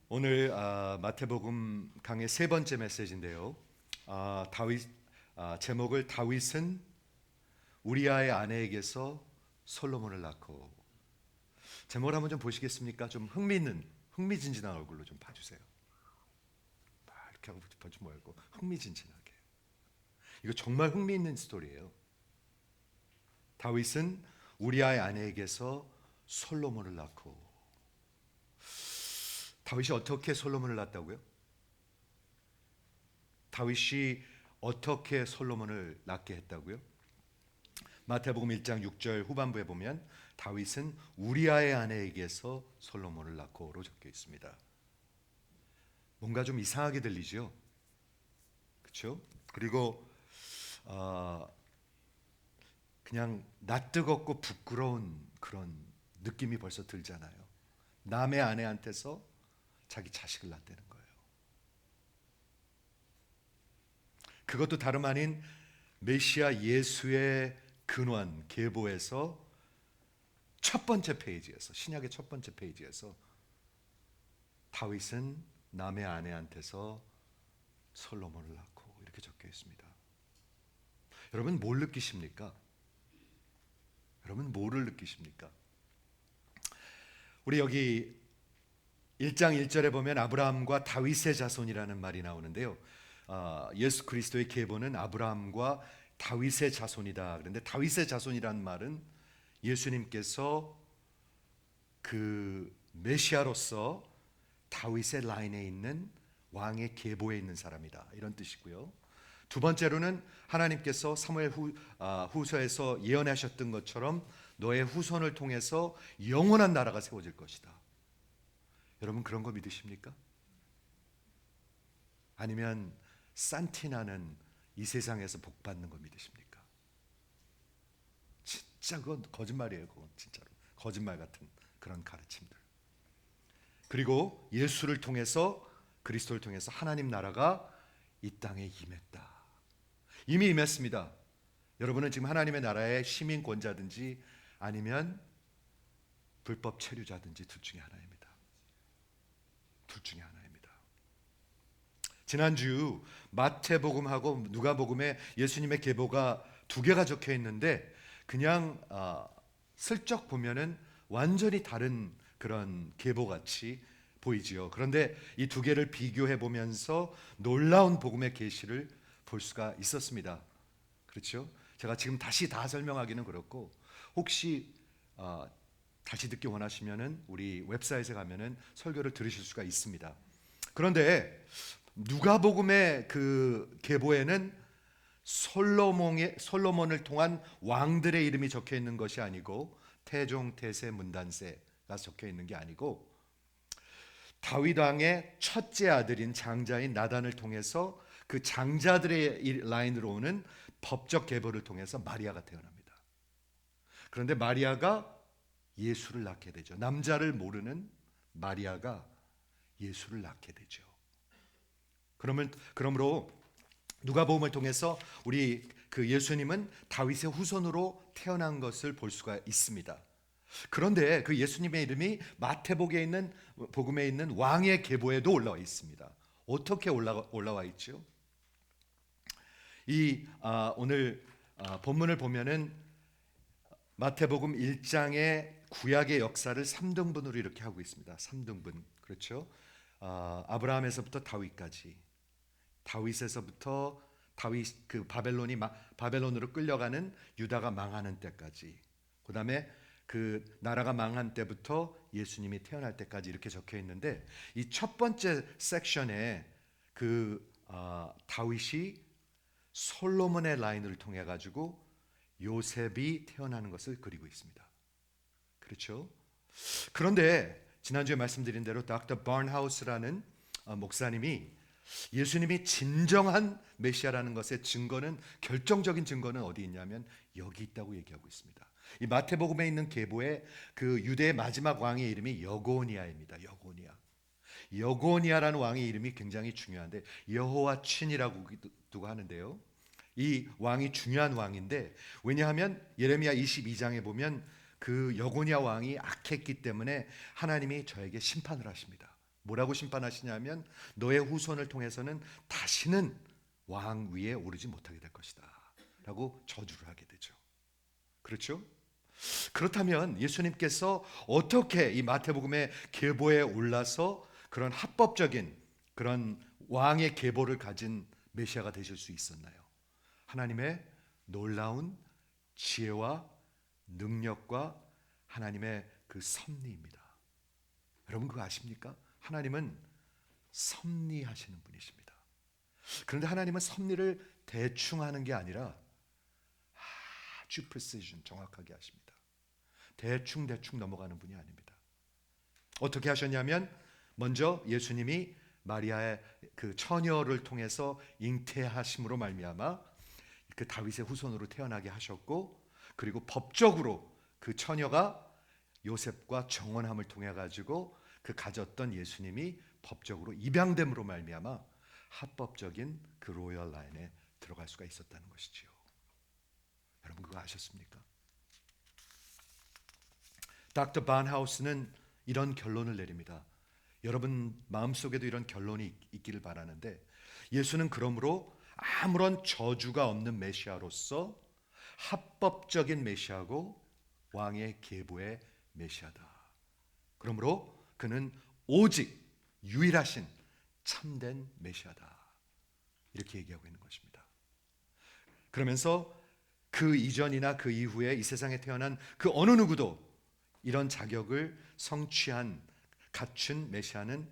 오늘 마태복음 강의 세 번째 메시지인데요. 다윗 제목을 다윗은 우리아의 아내에게서 솔로몬을 낳고. 제목을 한번 좀 보시겠습니까? 좀 흥미진진한 얼굴로 좀 봐주세요. 이렇게 하고 보지 말고 흥미진진하게. 이거 정말 흥미있는 스토리예요. 다윗은 우리아의 아내에게서 솔로몬을 낳고. 다윗이 어떻게 솔로몬을 낳았다고요? 다윗이 어떻게 솔로몬을 낳게 했다고요? 마태복음 1장 6절 후반부에 보면 다윗은 우리아의 아내에게서 솔로몬을 낳고로 적혀 있습니다. 뭔가 좀 이상하게 들리죠? 그렇죠? 그리고 그냥 낯뜨겁고 부끄러운 그런 느낌이 벌써 들잖아요. 남의 아내한테서 자기 자식을 낳다는 거예요. 그것도 다름 아닌 메시아 예수의 근원 계보에서 첫 번째 페이지에서, 신약의 첫 번째 페이지에서 다윗은 남의 아내한테서 솔로몬을 낳고 이렇게 적혀 있습니다. 여러분 뭘 느끼십니까? 여러분 뭐를 느끼십니까? 우리 여기 1장 1절에 보면 아브라함과 다윗의 자손이라는 말이 나오는데요. 예수 그리스도의 계보는 아브라함과 다윗의 자손이다. 그런데 다윗의 자손이라는 말은 예수님께서 그 메시아로서 다윗의 라인에 있는 왕의 계보에 있는 사람이다, 이런 뜻이고요. 두 번째로는 하나님께서 사무엘 후서에서 예언하셨던 것처럼 너의 후손을 통해서 영원한 나라가 세워질 것이다. 여러분 그런 거 믿으십니까? 아니면 산티나는 이 세상에서 복 받는 거 믿으십니까? 진짜 그건 거짓말이에요. 그건 진짜로 거짓말 같은 그런 가르침들. 그리고 예수를 통해서, 그리스도를 통해서 하나님 나라가 이 땅에 임했다. 이미 임했습니다. 여러분은 지금 하나님의 나라의 시민권자든지 아니면 불법 체류자든지 둘 중에 하나입니다. 둘 중에 하나입니다. 지난주 마태복음하고 누가복음에 예수님의 계보가 두 개가 적혀 있는데 그냥 슬쩍 보면은 완전히 다른 그런 계보같이 보이지요. 그런데 이 두 개를 비교해 보면서 놀라운 복음의 계시를 볼 수가 있었습니다. 그렇죠? 제가 지금 다시 다 설명하기는 그렇고 혹시 다시 듣기 원하시면은 우리 웹사이트에 가면은 설교를 들으실 수가 있습니다. 그런데 누가복음의 그 계보에는 솔로몬을 통한 왕들의 이름이 적혀 있는 것이 아니고 태종, 태세, 문단세가 적혀 있는 게 아니고 다윗 왕의 첫째 아들인 장자인 나단을 통해서 그 장자들의 라인으로 오는 법적 계보를 통해서 마리아가 태어납니다. 그런데 마리아가 예수를 낳게 되죠. 남자를 모르는 마리아가 예수를 낳게 되죠. 그러므로 누가복음을 통해서 우리 그 예수님은 다윗의 후손으로 태어난 것을 볼 수가 있습니다. 그런데 그 예수님의 이름이 복음에 있는 왕의 계보에도 올라와 있습니다. 어떻게 올라와 있죠? 오늘 본문을 보면은 마태복음 1장의 구약의 역사를 3등분으로 이렇게 하고 있습니다. 3등분. 그렇죠? 아브라함에서부터 다윗까지, 다윗에서부터 다윗 그 바벨론으로 끌려가는 유다가 망하는 때까지, 그다음에 그 나라가 망한 때부터 예수님이 태어날 때까지 이렇게 적혀 있는데 이 첫 번째 섹션에 다윗이 솔로몬의 라인을 통해 가지고 요셉이 태어나는 것을 그리고 있습니다. 그렇죠? 그런데 지난주에 말씀드린 대로 닥터 버하우스라는 목사님이 예수님이 진정한 메시아라는 것의 증거는, 결정적인 증거는 어디 있냐면 여기 있다고 얘기하고 있습니다. 이 마태복음에 있는 계보에 그 유대의 마지막 왕의 이름이 여고니아입니다. 여고니아라는 왕의 이름이 굉장히 중요한데 여호와 친이라고도 하는데요. 이 왕이 중요한 왕인데 왜냐하면 예레미야 22장에 보면 그 여고니아 왕이 악했기 때문에 하나님이 저에게 심판을 하십니다. 뭐라고 심판하시냐면 너의 후손을 통해서는 다시는 왕 위에 오르지 못하게 될 것이다 라고 저주를 하게 되죠. 그렇죠? 그렇다면 예수님께서 어떻게 이 마태복음의 계보에 올라서 그런 합법적인 그런 왕의 계보를 가진 메시아가 되실 수 있었나요? 하나님의 놀라운 지혜와 능력과 하나님의 그 섭리입니다. 여러분 그거 아십니까? 하나님은 섭리하시는 분이십니다. 그런데 하나님은 섭리를 대충 하는 게 아니라 아주 precision, 정확하게 하십니다. 대충 넘어가는 분이 아닙니다. 어떻게 하셨냐면 먼저 예수님이 마리아의 그 처녀를 통해서 잉태하심으로 말미암아 그 다윗의 후손으로 태어나게 하셨고, 그리고 법적으로 그 처녀가 요셉과 정혼함을 통해 가지고 그 가졌던 예수님이 법적으로 입양됨으로 말미암아 합법적인 그 로열 라인에 들어갈 수가 있었다는 것이지요. 여러분 그거 아셨습니까? 닥터 반하우스는 이런 결론을 내립니다. 여러분 마음속에도 이런 결론이 있기를 바라는데, 예수는 그러므로 아무런 저주가 없는 메시아로서 합법적인 메시아고 왕의 계보의 메시아다. 그러므로 그는 오직 유일하신 참된 메시아다. 이렇게 얘기하고 있는 것입니다. 그러면서 그 이전이나 그 이후에 이 세상에 태어난 그 어느 누구도 이런 자격을 성취한 갖춘 메시아는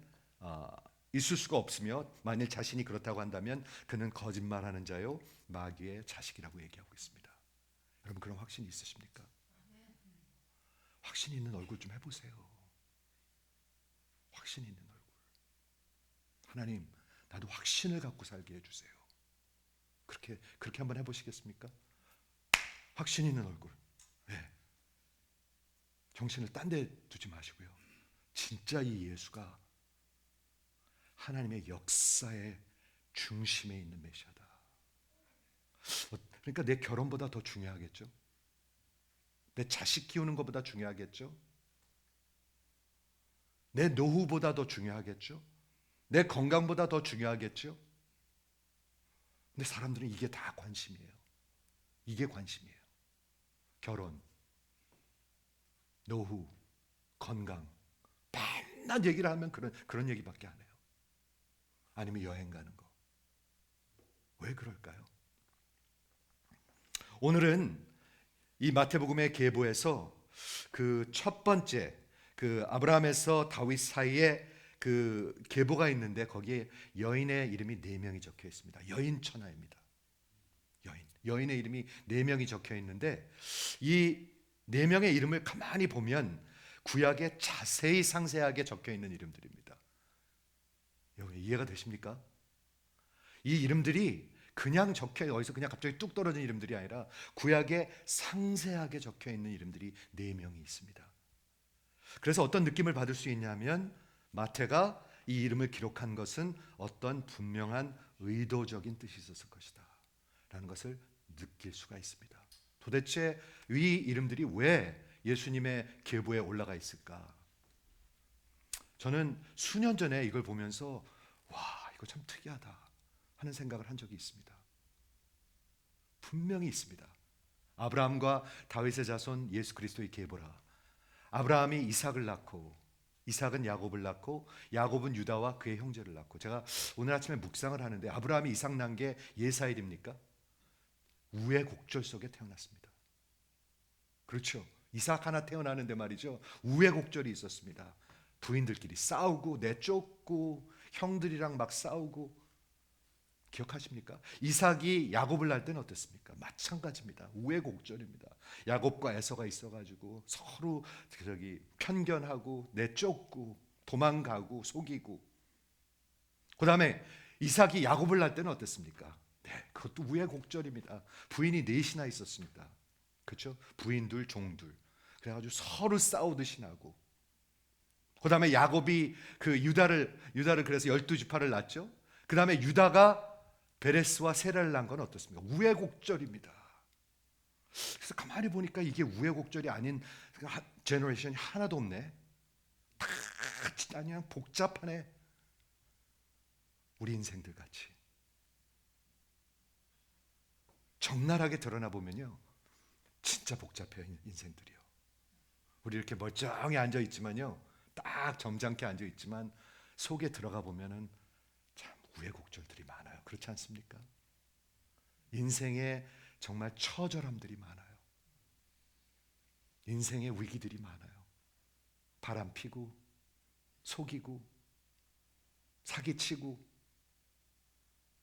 있을 수가 없으며, 만일 자신이 그렇다고 한다면 그는 거짓말하는 자요 마귀의 자식이라고 얘기하고 있습니다. 여러분 그런 확신이 있으십니까? 확신 있는 얼굴 좀 해보세요. 확신 있는 얼굴. 하나님, 나도 확신을 갖고 살게 해주세요. 그렇게 한번 해보시겠습니까? 확신 있는 얼굴. 네. 정신을 딴 데 두지 마시고요. 진짜 이 예수가 하나님의 역사의 중심에 있는 메시아다. 그러니까 내 결혼보다 더 중요하겠죠? 내 자식 키우는 것보다 중요하겠죠? 내 노후보다 더 중요하겠죠? 내 건강보다 더 중요하겠죠? 근데 사람들은 이게 다 관심이에요. 이게 관심이에요. 결혼, 노후, 건강, 맨날 얘기를 하면 그런 얘기밖에 안 해요. 아니면 여행 가는 거. 왜 그럴까요? 오늘은 이 마태복음의 계보에서 그 첫 번째 그 아브라함에서 다윗 사이에 그 계보가 있는데, 거기에 여인의 이름이 4명이 적혀 있습니다. 여인 천하입니다. 여인의 이름이 4명이 적혀 있는데, 이 4명의 이름을 가만히 보면 구약에 자세히 상세하게 적혀 있는 이름들입니다. 여러분 이해가 되십니까? 이 이름들이 그냥 적혀 어디서 그냥 갑자기 뚝 떨어진 이름들이 아니라 구약에 상세하게 적혀 있는 이름들이 4명이 있습니다. 그래서 어떤 느낌을 받을 수 있냐면, 마태가 이 이름을 기록한 것은 어떤 분명한 의도적인 뜻이 있었을 것이다 라는 것을 느낄 수가 있습니다. 도대체 이 이름들이 왜 예수님의 계보에 올라가 있을까? 저는 수년 전에 이걸 보면서 와, 이거 참 특이하다 하는 생각을 한 적이 있습니다. 분명히 있습니다. 아브라함과 다윗의 자손 예수 그리스도의 계보라. 아브라함이 이삭을 낳고, 이삭은 야곱을 낳고, 야곱은 유다와 그의 형제를 낳고. 제가 오늘 아침에 묵상을 하는데, 아브라함이 이삭 낳은 게 예사일입니까? 우여곡절 속에 태어났습니다. 그렇죠. 이삭 하나 태어나는데 말이죠, 우여곡절이 있었습니다. 부인들끼리 싸우고 내쫓고 형들이랑 막 싸우고. 기억하십니까? 이삭이 야곱을 낳을 때는 어땠습니까? 마찬가지입니다. 우여곡절입니다. 야곱과 에서가 있어가지고 서로 편견하고 내쫓고 도망가고 속이고. 그 다음에 이삭이 야곱을 낳을 때는 어땠습니까? 네, 그것도 우여곡절입니다. 부인이 넷이나 있었습니다. 그렇죠? 부인 둘, 종 둘. 그래가지고 서로 싸우듯이 나고. 그 다음에 야곱이 그 유다를 그래서 12지파를 낳았죠. 그 다음에 유다가 베레스와 세라를 낳은 건 어떻습니까? 우여곡절입니다. 그래서 가만히 보니까 이게 우여곡절이 아닌 제너레이션이 하나도 없네. 다 아니 그냥 복잡하네. 우리 인생들 같이 적나라하게 드러나 보면요, 진짜 복잡해요, 인생들이요. 우리 이렇게 멀쩡히 앉아 있지만요, 딱 점잖게 앉아 있지만 속에 들어가 보면은 참 우여곡절들이 많아요. 그렇지 않습니까? 인생에 정말 처절함들이 많아요. 인생의 위기들이 많아요. 바람 피고 속이고 사기치고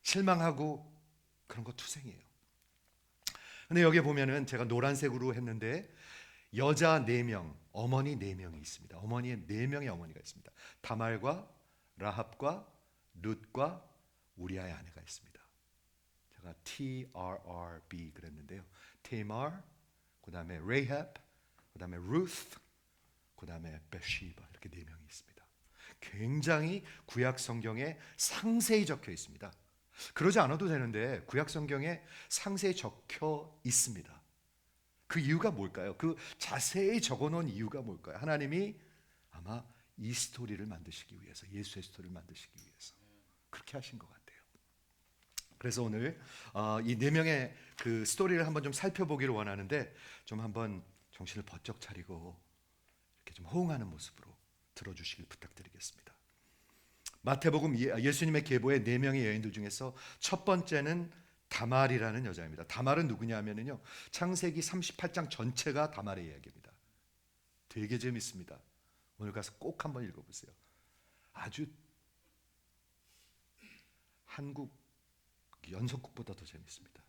실망하고 그런 거 투생이에요. 근데 여기 보면은 제가 노란색으로 했는데 여자 4명, 어머니 4명이 있습니다. 어머니의 4명의 어머니가 있습니다. 다말과 라합과 룻과 우리아의 아내가 있습니다. 제가 TRRB 그랬는데요. Tamar, 그다음에 Rahab, 그다음에 Ruth, 그다음에 Bathsheba, 이렇게 4명이 있습니다. 굉장히 구약 성경에 상세히 적혀 있습니다. 그러지 않아도 되는데 구약 성경에 상세히 적혀 있습니다. 그 이유가 뭘까요? 그 자세히 적어놓은 이유가 뭘까요? 하나님이 아마 이 스토리를 만드시기 위해서, 예수의 스토리를 만드시기 위해서 그렇게 하신 것 같아요. 그래서 오늘 이 4명의 그 스토리를 한번 좀 살펴보기를 원하는데, 좀 한번 정신을 번쩍 차리고 이렇게 좀 호응하는 모습으로 들어주시길 부탁드리겠습니다. 마태복음 예수님의 계보의 4명의 여인들 중에서 첫 번째는 다말이라는 여자입니다. 다말은 누구냐면요, 창세기 38장 전체가 다말의 이야기입니다. 되게 재밌습니다. 오늘 가서 꼭 한번 읽어보세요. 아주 한국 연속극보다 더 재밌습니다.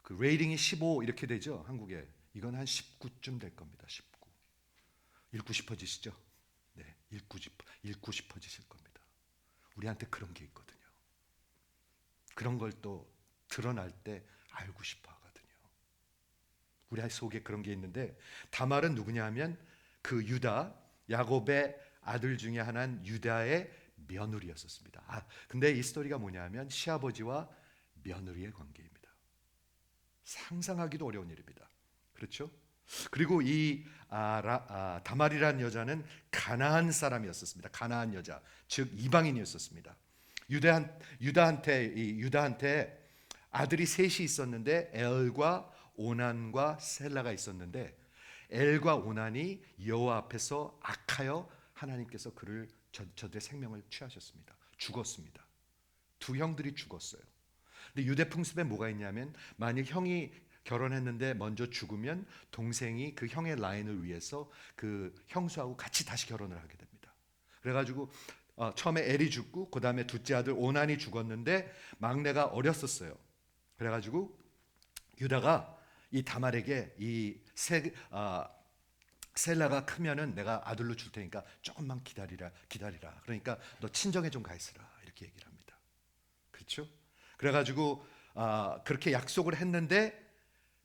그 레이팅이 15 이렇게 되죠, 한국에. 이건 한 19쯤 될 겁니다. 19. 읽고 싶어지시죠? 네, 읽고 싶어지실 겁니다. 우리한테 그런 게 있거든요. 그런 걸 또 드러날 때 알고 싶어 하거든요. 우리 속에 그런 게 있는데, 다말은 누구냐 하면 그 유다, 야곱의 아들 중에 하나인 유다의 며느리였었습니다. 근데 이 스토리가 뭐냐 하면 시아버지와 며느리의 관계입니다. 상상하기도 어려운 일입니다. 그렇죠? 그리고 이 다말이라는 여자는 가나안 사람이었었습니다. 가나안 여자, 즉 이방인이었었습니다. 유다한테 아들이 셋이 있었는데 엘과 오난과 셀라가 있었는데, 엘과 오난이 여호와 앞에서 악하여 하나님께서 저들의 생명을 취하셨습니다. 죽었습니다. 두 형들이 죽었어요. 근데 유대 풍습에 뭐가 있냐면, 만약 형이 결혼했는데 먼저 죽으면 동생이 그 형의 라인을 위해서 그 형수하고 같이 다시 결혼을 하게 됩니다. 그래가지고 처음에 엘이 죽고 그 다음에 둘째 아들 오난이 죽었는데 막내가 어렸었어요. 그래가지고 유다가 이 다말에게 셀라가 크면은 내가 아들로 줄 테니까 조금만 기다리라. 그러니까 너 친정에 좀 가 있으라, 이렇게 얘기를 합니다. 그렇죠? 그래가지고 그렇게 약속을 했는데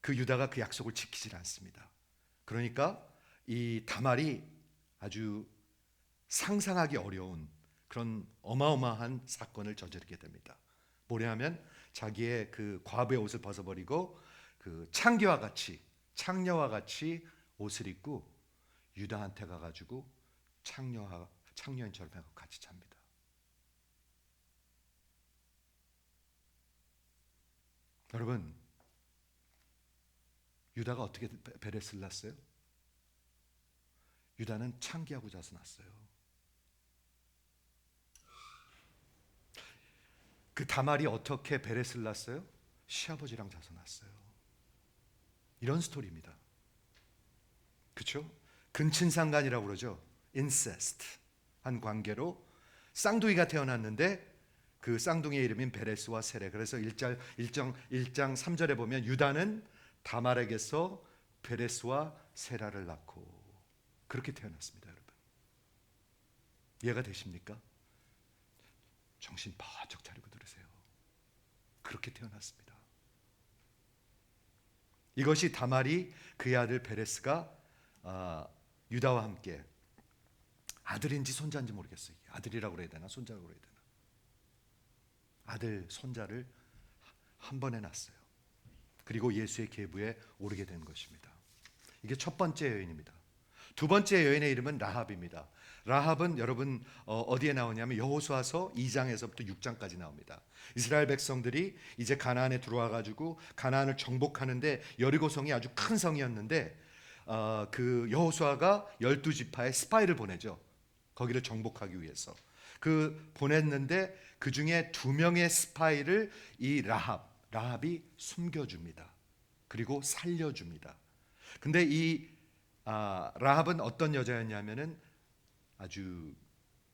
그 유다가 그 약속을 지키질 않습니다. 그러니까 이 다말이 아주 상상하기 어려운 그런 어마어마한 사건을 저지르게 됩니다. 뭐냐면 자기의 그 과부의 옷을 벗어버리고 그 창녀와 같이 옷을 입고 유다한테 가가지고 창녀인처럼 해서 같이 잡니다. 여러분, 유다가 어떻게 베레스를 낳았어요? 유다는 창기하고 자서 낳았어요. 그 다말이 어떻게 베레스를 낳았어요? 시아버지랑 자서 낳았어요. 이런 스토리입니다. 그렇죠? 근친상간이라고 그러죠. 인세스트 한 관계로 쌍둥이가 태어났는데 그 쌍둥이의 이름인 베레스와 세레. 그래서 1장 3절에 보면 유다는 다말에게서 베레스와 세라를 낳고 그렇게 태어났습니다. 여러분, 이해가 되십니까? 정신 바짝 차리고 들으세요. 그렇게 태어났습니다. 이것이 다말이 그의 아들 베레스가 유다와 함께, 아들인지 손자인지 모르겠어요. 아들이라고 그래야 되나 손자라고 그래야 되나, 아들 손자를 한 번에 낳았어요. 그리고 예수의 계보에 오르게 된 것입니다. 이게 첫 번째 여인입니다. 두 번째 여인의 이름은 라합입니다. 라합은 여러분 어디에 나오냐면 여호수아서 2장에서부터 6장까지 나옵니다. 이스라엘 백성들이 이제 가나안에 들어와 가지고 가나안을 정복하는데 여리고성이 아주 큰 성이었는데 그 여호수아가 12지파에 스파이를 보내죠. 거기를 정복하기 위해서. 그 보냈는데 그 중에 2명의 스파이를 이 라합이 숨겨줍니다. 그리고 살려줍니다. 근데 이 라합은 어떤 여자였냐면은 아주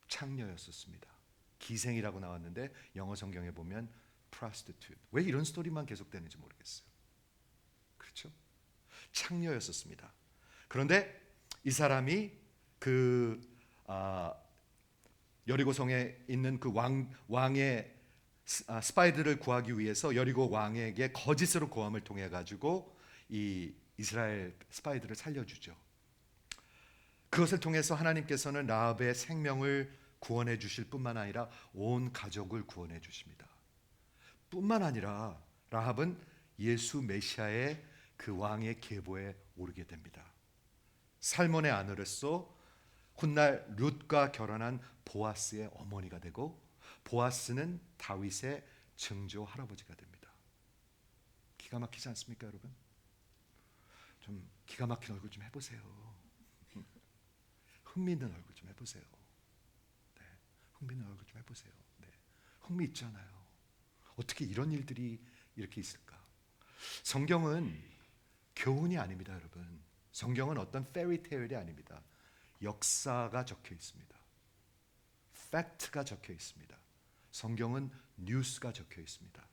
창녀였었습니다. 기생이라고 나왔는데 영어 성경에 보면 prostitute. 왜 이런 스토리만 계속되는지 모르겠어요. 그렇죠? 창녀였었습니다. 그런데 이 사람이 그 여리고성에 있는 그 왕의 스파이들을 구하기 위해서 여리고 왕에게 거짓으로 고함을 통해 가지고 이 이스라엘 스파이들을 살려주죠. 그것을 통해서 하나님께서는 라합의 생명을 구원해 주실 뿐만 아니라 온 가족을 구원해 주십니다. 뿐만 아니라 라합은 예수 메시아의 그 왕의 계보에 오르게 됩니다. 살몬의 아내로서 훗날 룻과 결혼한 보아스의 어머니가 되고 보아스는 다윗의 증조 할아버지가 됩니다. 기가 막히지 않습니까, 여러분? 좀 기가 막힌 얼굴 좀 해보세요. 흥미있는 얼굴 좀 해보세요. 네, 흥미있는 얼굴 좀 해보세요. 네, 흥미 있잖아요. 어떻게 이런 일들이 이렇게 있을까? 성경은 교훈이 아닙니다, 여러분. 성경은 어떤 페리테일이 아닙니다. 역사가 적혀 있습니다. 팩트가 적혀 있습니다. 성경은 뉴스가 적혀 있습니다.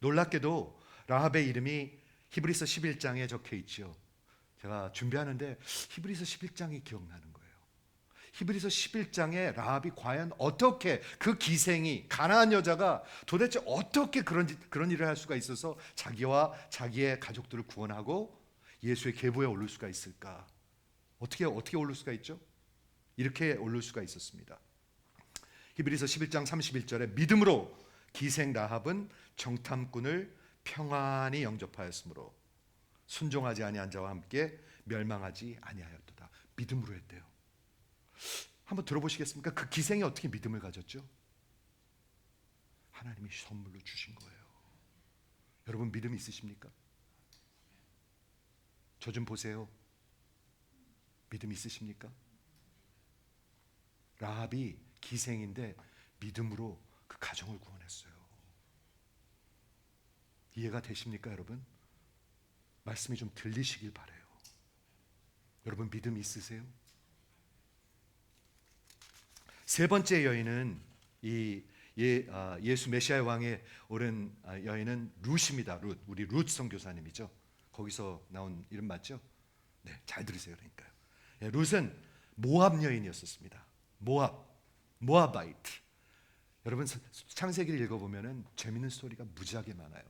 놀랍게도 라합의 이름이 히브리서 11장에 적혀 있죠. 제가 준비하는데 히브리서 11장이 기억나는 거예요. 히브리서 11장에 라합이 과연 어떻게 그 기생이 가나안 여자가 도대체 어떻게 그런 일을 할 수가 있어서 자기와 자기의 가족들을 구원하고 예수의 계보에 오를 수가 있을까? 어떻게 오를 수가 있죠? 이렇게 오를 수가 있었습니다. 히브리서 11장 31절에 믿음으로 기생 라합은 정탐꾼을 평안히 영접하였으므로 순종하지 아니한 자와 함께 멸망하지 아니하였도다. 믿음으로 했대요. 한번 들어보시겠습니까? 그 기생이 어떻게 믿음을 가졌죠? 하나님이 선물로 주신 거예요. 여러분 믿음 있으십니까? 저 좀 보세요. 믿음 있으십니까? 라합이 기생인데 믿음으로 그 가정을 구원했어요. 이해가 되십니까, 여러분? 말씀이 좀 들리시길 바라요. 여러분 믿음 있으세요? 세 번째 여인은 예수 메시아 왕에 오른 여인은 룻입니다. 우리 룻 선교사님이죠. 거기서 나온 이름 맞죠? 네, 잘 들으세요. 그러니까요. 룻은 모압 여인이었습니다. 모아바이트. 여러분 창세기를 읽어보면은 재밌는 스토리가 무지하게 많아요.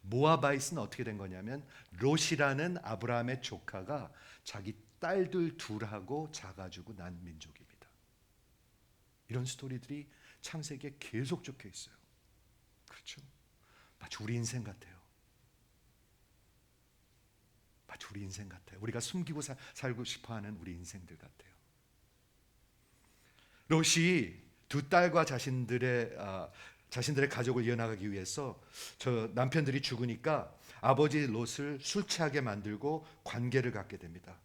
모아바이트는 어떻게 된 거냐면 롯이라는 아브라함의 조카가 자기 딸들 둘하고 자가지고 난 민족입니다. 이런 스토리들이 창세기에 계속 적혀 있어요. 그렇죠? 마치 우리 인생 같아요. 마치 우리 인생 같아요. 우리가 숨기고 살고 싶어하는 우리 인생들 같아요. 롯이 두 딸과 자신들의 가족을 이어나가기 위해서 저 남편들이 죽으니까 아버지 롯을 술 취하게 만들고 관계를 갖게 됩니다.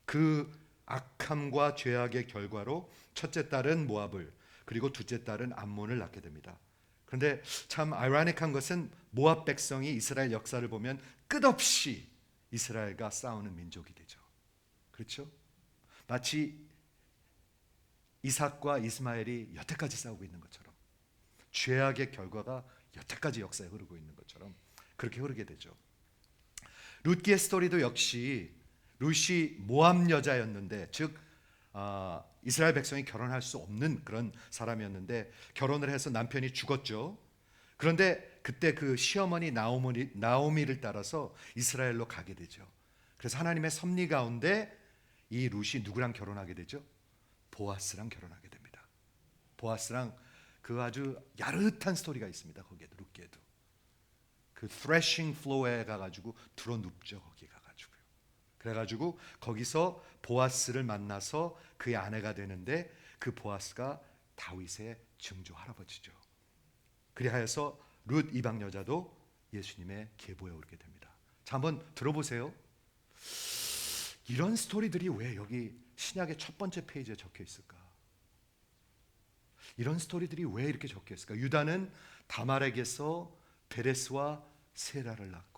그 악함과 죄악의 결과로 첫째 딸은 모압을 그리고 둘째 딸은 암몬을 낳게 됩니다. 그런데 참 아이러니한 것은 모압 백성이 이스라엘 역사를 보면 끝없이 이스라엘과 싸우는 민족이 되죠. 그렇죠? 마치 이삭과 이스마엘이 여태까지 싸우고 있는 것처럼 죄악의 결과가 여태까지 역사에 흐르고 있는 것처럼 그렇게 흐르게 되죠. 룻기의 스토리도 역시 룻이 모압 여자였는데 즉 이스라엘 백성이 결혼할 수 없는 그런 사람이었는데 결혼을 해서 남편이 죽었죠. 그런데 그때 그 시어머니 나오미를 따라서 이스라엘로 가게 되죠. 그래서 하나님의 섭리 가운데 이 룻이 누구랑 결혼하게 되죠? 보아스랑 결혼하게 됩니다. 보아스랑 그 아주 야릇한 스토리가 있습니다. 거기에도 룻기에도 그 threshing floor에 가가지고 들어 눕죠. 거기 가가지고요. 그래가지고 거기서 보아스를 만나서 그의 아내가 되는데 그 보아스가 다윗의 증조 할아버지죠. 그리하여서 룻 이방 여자도 예수님의 계보에 오르게 됩니다. 자, 한번 들어보세요. 이런 스토리들이 왜 여기 신약의 첫 번째 페이지에 적혀 있을까? 이런 스토리들이 왜 이렇게 적혀 있을까? 유다는 다말에게서 베레스와 세라를 낳고,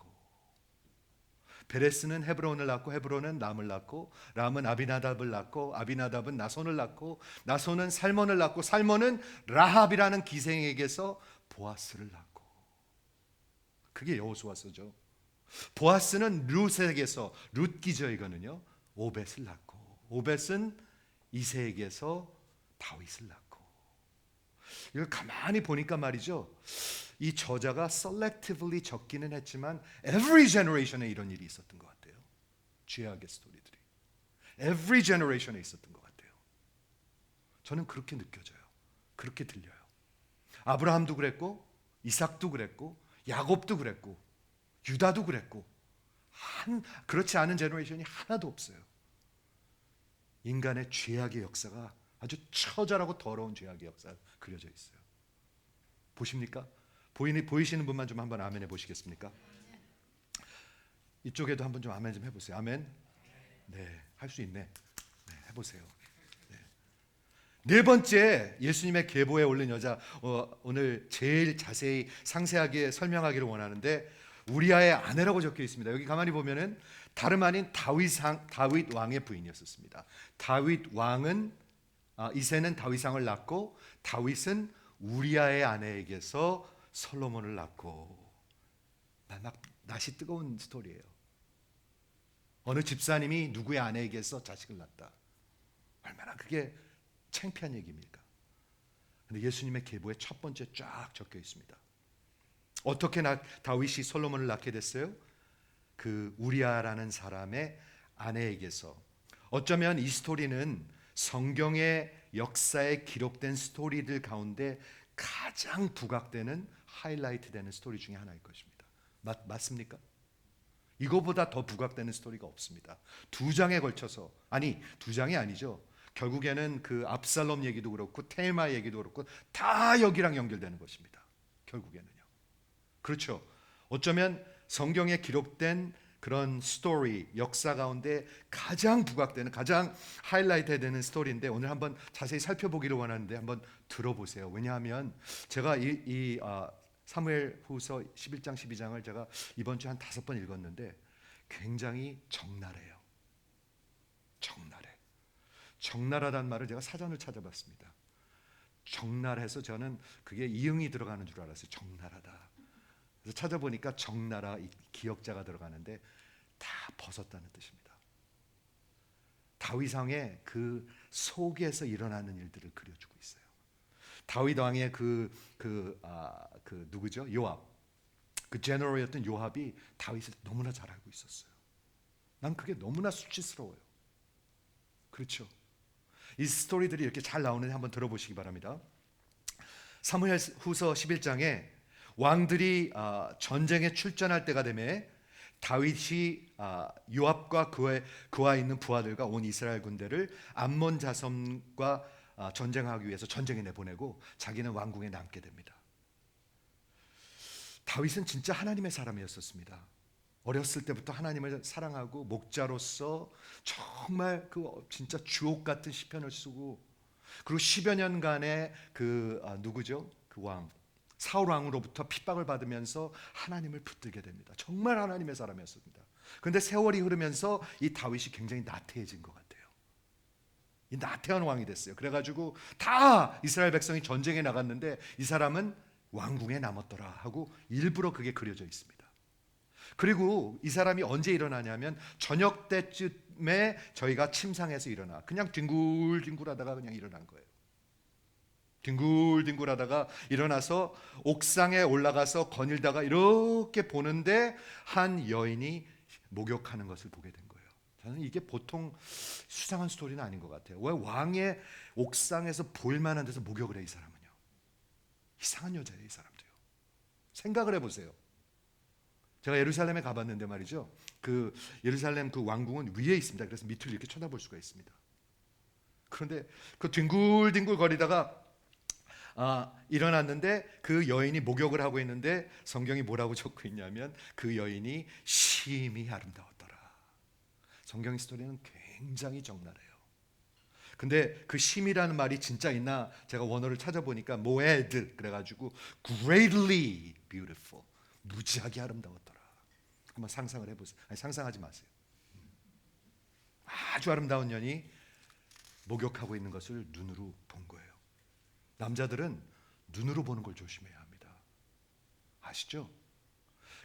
베레스는 헤브론을 낳고, 헤브론은 람을 낳고, 람은 아비나답을 낳고, 아비나답은 나손을 낳고, 나손은 살몬을 낳고, 살몬은 라합이라는 기생에게서 보아스를 낳고. 그게 여호수아서죠. 보아스는 룻에게서, 룻 기저 이거는요, 오벳을 낳고, 오벳은 이새에게서 다윗을 낳고. 이걸 가만히 보니까 말이죠, 이 저자가 selectively 적기는 했지만 every generation에 이런 일이 있었던 것 같아요. 죄악의 스토리들이 every generation에 있었던 것 같아요. 저는 그렇게 느껴져요. 그렇게 들려요. 아브라함도 그랬고, 이삭도 그랬고, 야곱도 그랬고, 유다도 그랬고, 그렇지 않은 제너레이션이 하나도 없어요. 인간의 죄악의 역사가 아주 처절하고 더러운 죄악의 역사가 그려져 있어요. 보십니까? 보이시는 분만 좀 한번 아멘 해보시겠습니까? 이쪽에도 한번 좀 아멘 좀 해보세요. 아멘. 네, 할 수 있네. 네, 해보세요. 네 번째, 예수님의 계보에 올린 여자, 오늘 제일 자세히 상세하게 설명하기를 원하는데 우리아의 아내라고 적혀 있습니다. 여기 가만히 보면은 다름 아닌 다윗 왕의 부인이었습니다. 다윗 왕은 이새는 다윗왕을 낳고, 다윗은 우리아의 아내에게서 솔로몬을 낳고. 막 낯이 뜨거운 스토리예요. 어느 집사님이 누구의 아내에게서 자식을 낳다. 얼마나 그게 창피한 얘기입니까? 근데 예수님의 계보에 첫 번째 쫙 적혀 있습니다. 어떻게 다윗이 솔로몬을 낳게 됐어요? 그 우리아라는 사람의 아내에게서. 어쩌면 이 스토리는 성경의 역사에 기록된 스토리들 가운데 가장 부각되는, 하이라이트 되는 스토리 중에 하나일 것입니다. 맞습니까? 이거보다 더 부각되는 스토리가 없습니다. 두 장에 걸쳐서, 두 장이 아니죠. 결국에는 그 압살롬 얘기도 그렇고 테마 얘기도 그렇고 다 여기랑 연결되는 것입니다. 결국에는요. 그렇죠. 어쩌면 성경에 기록된 그런 스토리, 역사 가운데 가장 부각되는, 가장 하이라이트 되는 스토리인데 오늘 한번 자세히 살펴보기를 원하는데 한번 들어보세요. 왜냐하면 제가 이 사무엘후서 11장 12장을 제가 이번 주에 한 5번 읽었는데 굉장히 적나라해요. 적나라하다는 말을 제가 사전을 찾아봤습니다. 적나라해서 저는 그게 이응이 들어가는 줄 알았어요. 적나라다. 그래서 찾아보니까 적나라, 기역자가 들어가는데 다 벗었다는 뜻입니다. 다윗 왕의 그 속에서 일어나는 일들을 그려주고 있어요. 다윗 왕의 누구죠? 요압. 그 제너럴이었던 요압이 다윗을 너무나 잘 알고 있었어요. 난 그게 너무나 수치스러워요. 그렇죠? 이 스토리들이 이렇게 잘 나오는데 한번 들어보시기 바랍니다. 사무엘후서 11장에 왕들이 전쟁에 출전할 때가 되매 다윗이 요압과 그와 있는 부하들과 온 이스라엘 군대를 암몬 자손과 전쟁하기 위해서 전쟁에 내보내고 자기는 왕궁에 남게 됩니다. 다윗은 진짜 하나님의 사람이었습니다. 어렸을 때부터 하나님을 사랑하고 목자로서 정말 진짜 주옥 같은 시편을 쓰고, 그리고 10여 년간의 누구죠? 그 왕 사울 왕으로부터 핍박을 받으면서 하나님을 붙들게 됩니다. 정말 하나님의 사람이었습니다. 그런데 세월이 흐르면서 이 다윗이 굉장히 나태해진 것 같아요. 이 나태한 왕이 됐어요. 그래가지고 다 이스라엘 백성이 전쟁에 나갔는데 이 사람은 왕궁에 남았더라 하고 일부러 그게 그려져 있습니다. 그리고 이 사람이 언제 일어나냐면 저녁 때쯤에 저희가 침상에서 일어나 그냥 뒹굴뒹굴하다가 그냥 일어난 거예요. 뒹굴뒹굴하다가 일어나서 옥상에 올라가서 거닐다가 이렇게 보는데 한 여인이 목욕하는 것을 보게 된 거예요. 저는 이게 보통 수상한 스토리는 아닌 것 같아요. 왜 왕의 옥상에서 보일 만한 데서 목욕을 해, 이 사람은요? 이상한 여자예요, 이 사람도요. 생각을 해보세요. 제가 예루살렘에 가봤는데 말이죠. 그 예루살렘 그 왕궁은 위에 있습니다. 그래서 밑을 이렇게 쳐다볼 수가 있습니다. 그런데 그 뒹굴뒹굴 거리다가 일어났는데 그 여인이 목욕을 하고 있는데 성경이 뭐라고 적고 있냐면 그 여인이 심히 아름다웠더라. 성경 스토리는 굉장히 적나라해요. 근데 그 심이라는 말이 진짜 있나 제가 원어를 찾아보니까 모에드 그래가지고 greatly beautiful, 무지하게 아름다웠더라. 한번 상상을 해보세요. 아니, 상상하지 마세요. 아주 아름다운 년이 목욕하고 있는 것을 눈으로 본 거예요. 남자들은 눈으로 보는 걸 조심해야 합니다. 아시죠?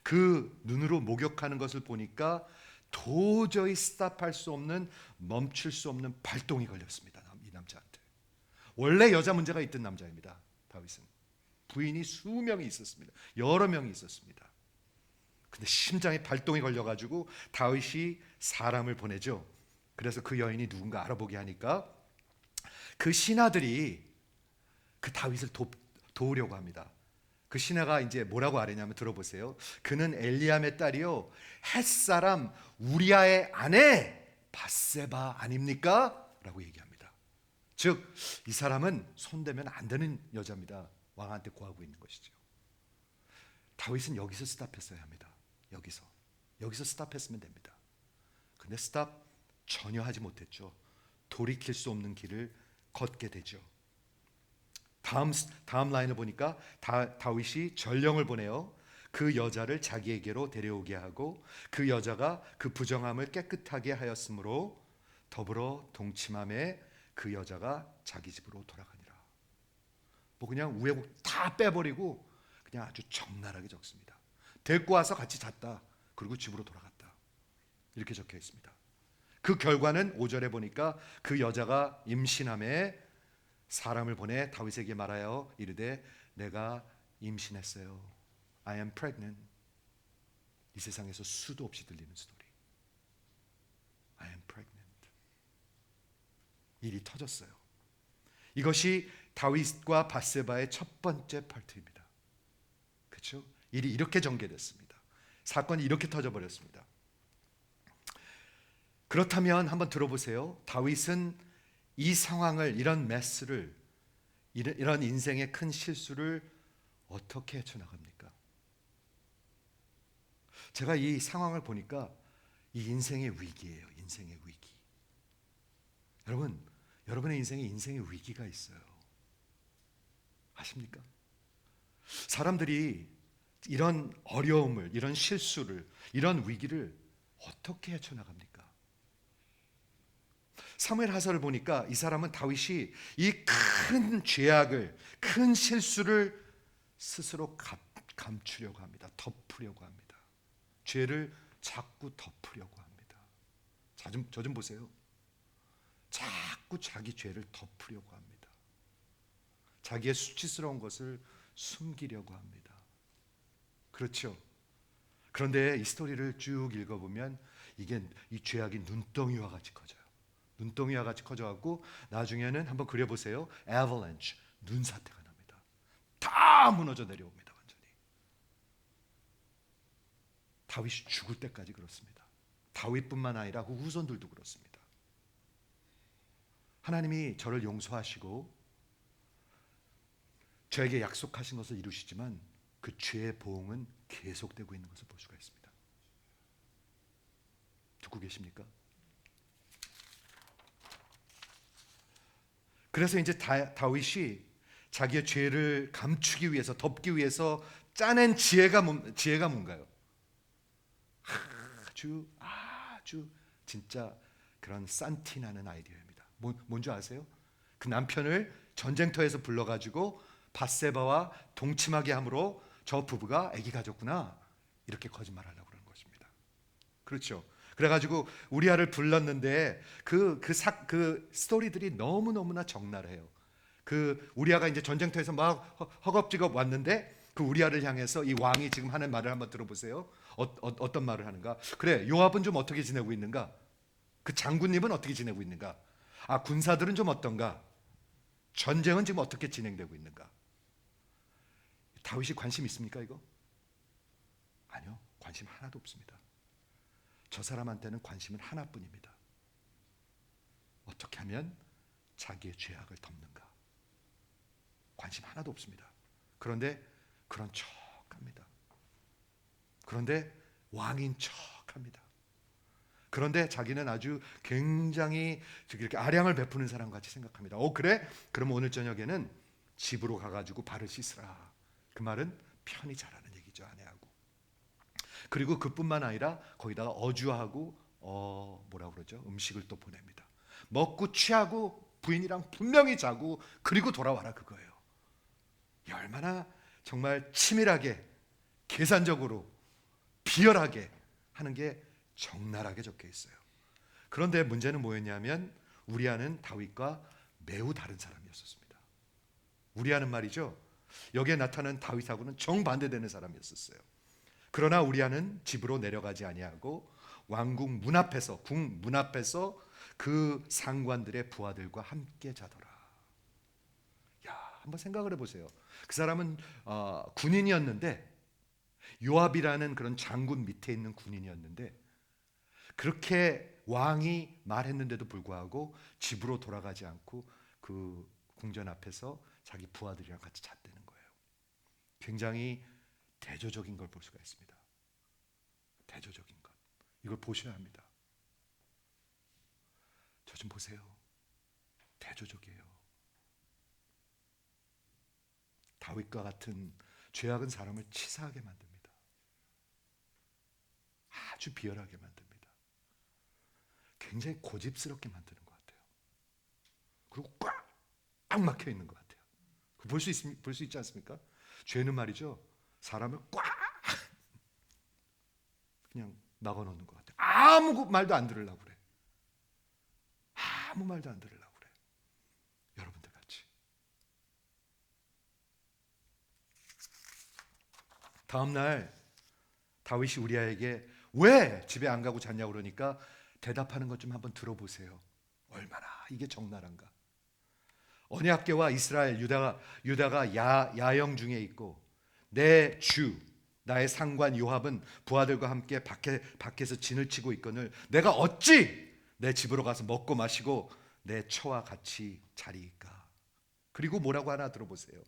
그 눈으로 목욕하는 것을 보니까 도저히 스탑할 수 없는, 멈출 수 없는 발동이 걸렸습니다. 이 남자한테. 원래 여자 문제가 있던 남자입니다. 다윗은 부인이 수명이 있었습니다. 여러 명이 있었습니다. 근데 심장에 발동이 걸려가지고 다윗이 사람을 보내죠. 그래서 그 여인이 누군가 알아보게 하니까 그 신하들이 그 다윗을 도우려고 합니다. 그 신하가 이제 뭐라고 아뢰냐면 들어보세요. 그는 엘리암의 딸이요 햇사람 우리아의 아내 바세바 아닙니까? 라고 얘기합니다. 즉 이 사람은 손대면 안 되는 여자입니다. 왕한테 구하고 있는 것이죠. 다윗은 여기서 스탑했어야 합니다. 여기서 스탑했으면 됩니다. 근데 스탑 전혀 하지 못했죠. 돌이킬 수 없는 길을 걷게 되죠. 다음 라인을 보니까 다윗이 전령을 보내요. 그 여자를 자기에게로 데려오게 하고 그 여자가 그 부정함을 깨끗하게 하였으므로 더불어 동침함에 그 여자가 자기 집으로 돌아가니라. 뭐 그냥 우애국 다 빼버리고 그냥 아주 적나라하게 적습니다. 데리고 와서 같이 잤다. 그리고 집으로 돌아갔다. 이렇게 적혀 있습니다. 그 결과는 5절에 보니까 그 여자가 임신함에 사람을 보내 다윗에게 말하여 이르되 내가 임신했어요. I am pregnant. 이 세상에서 수도 없이 들리는 스토리. I am pregnant. 일이 터졌어요. 이것이 다윗과 바세바의 첫 번째 파트입니다. 그렇죠? 일이 이렇게 전개됐습니다. 사건이 이렇게 터져버렸습니다. 그렇다면 한번 들어보세요. 다윗은 이 상황을, 이런 메스를, 이런 인생의 큰 실수를 어떻게 헤쳐나갑니까? 제가 이 상황을 보니까 이 인생의 위기예요. 인생의 위기. 여러분의 인생에 인생의 위기가 있어요. 아십니까? 사람들이 이런 어려움을, 이런 실수를, 이런 위기를 어떻게 헤쳐나갑니까? 사무엘하서를 보니까 이 사람은 다윗이 이 큰 죄악을, 큰 실수를 스스로 감추려고 합니다. 덮으려고 합니다. 죄를 자꾸 덮으려고 합니다. 저 좀 보세요. 자꾸 자기 죄를 덮으려고 합니다. 자기의 수치스러운 것을 숨기려고 합니다. 그렇죠? 그런데 이 스토리를 쭉 읽어보면 이 죄악이 눈덩이와 같이 커져요. 눈덩이와 같이 커져갖고 나중에는 한번 그려보세요. avalanche, 눈사태가 납니다. 다 무너져 내려옵니다. 완전히. 다윗이 죽을 때까지 그렇습니다. 다윗뿐만 아니라 그 후손들도 그렇습니다. 하나님이 저를 용서하시고 저에게 약속하신 것을 이루시지만 그 죄의 보응은 계속되고 있는 것을 볼 수가 있습니다. 듣고 계십니까? 그래서 이제 다윗이 자기의 죄를 감추기 위해서, 덮기 위해서 짜낸 지혜가 뭔가요? 아주 진짜 그런 산티나는 아이디어입니다. 뭔지 아세요? 그 남편을 전쟁터에서 불러가지고 바세바와 동침하게 함으로 저 부부가 아기 가졌구나, 이렇게 거짓말하려고 그러는 것입니다. 그렇죠? 그래가지고 우리아를 불렀는데 그 스토리들이 너무너무나 적나라해요. 그 우리아가 이제 전쟁터에서 막 허겁지겁 왔는데 그 우리아를 향해서 이 왕이 지금 하는 말을 한번 들어보세요. 어떤 말을 하는가? 그래, 요압은 좀 어떻게 지내고 있는가? 그 장군님은 어떻게 지내고 있는가? 군사들은 좀 어떤가? 전쟁은 지금 어떻게 진행되고 있는가? 다윗이 관심 있습니까 이거? 아니요, 관심 하나도 없습니다. 저 사람한테는 관심은 하나뿐입니다. 어떻게 하면 자기의 죄악을 덮는가. 관심 하나도 없습니다. 그런데 그런 척합니다. 그런데 왕인 척합니다. 그런데 자기는 아주 굉장히 이렇게 아량을 베푸는 사람 같이 생각합니다. 그래? 그럼 오늘 저녁에는 집으로 가가지고 발을 씻으라. 그 말은 편히 자라는 얘기죠, 아내하고. 그리고 그뿐만 아니라 거기다가 어주하고 뭐라고 그러죠? 음식을 또 보냅니다. 먹고 취하고 부인이랑 분명히 자고 그리고 돌아와라, 그거예요. 얼마나 정말 치밀하게 계산적으로 비열하게 하는 게 적나라하게 적혀 있어요. 그런데 문제는 뭐였냐면 우리아는 다윗과 매우 다른 사람이었습니다. 우리아는 말이죠, 여기에 나타난 다윗하고는 정반대되는 사람이었어요. 그러나 우리아는 집으로 내려가지 아니하고 왕궁 문 앞에서, 궁 문 앞에서 그 상관들의 부하들과 함께 자더라. 야, 한번 생각을 해보세요. 그 사람은 군인이었는데, 요압이라는 그런 장군 밑에 있는 군인이었는데, 그렇게 왕이 말했는데도 불구하고 집으로 돌아가지 않고 그 궁전 앞에서 자기 부하들이랑 같이 잤다는 거예요. 굉장히 대조적인 걸 볼 수가 있습니다. 대조적인 것. 이걸 보셔야 합니다. 저 좀 보세요. 대조적이에요. 다윗과 같은 죄악은 사람을 치사하게 만듭니다. 아주 비열하게 만듭니다. 굉장히 고집스럽게 만드는 것 같아요. 그리고 꽉 막혀 있는 것 같아요. 볼 수 있지 않습니까? 죄는 말이죠, 사람을 꽉 그냥 막아놓는 것 같아요. 아무 말도 안 들으려고 그래. 아무 말도 안 들으려고 그래. 여러분들 같이. 다음날 다윗이 우리아에게 왜 집에 안 가고 잤냐고 그러니까 대답하는 것 좀 한번 들어보세요. 얼마나 이게 적나라한가. 언약궤와 이스라엘 유다가 야영 중에 있고 내 주 나의 상관 요압은 부하들과 함께 밖에서 진을 치고 있거늘 내가 어찌 내 집으로 가서 먹고 마시고 내 처와 같이 자리이까. 그리고 뭐라고 하나 들어보세요.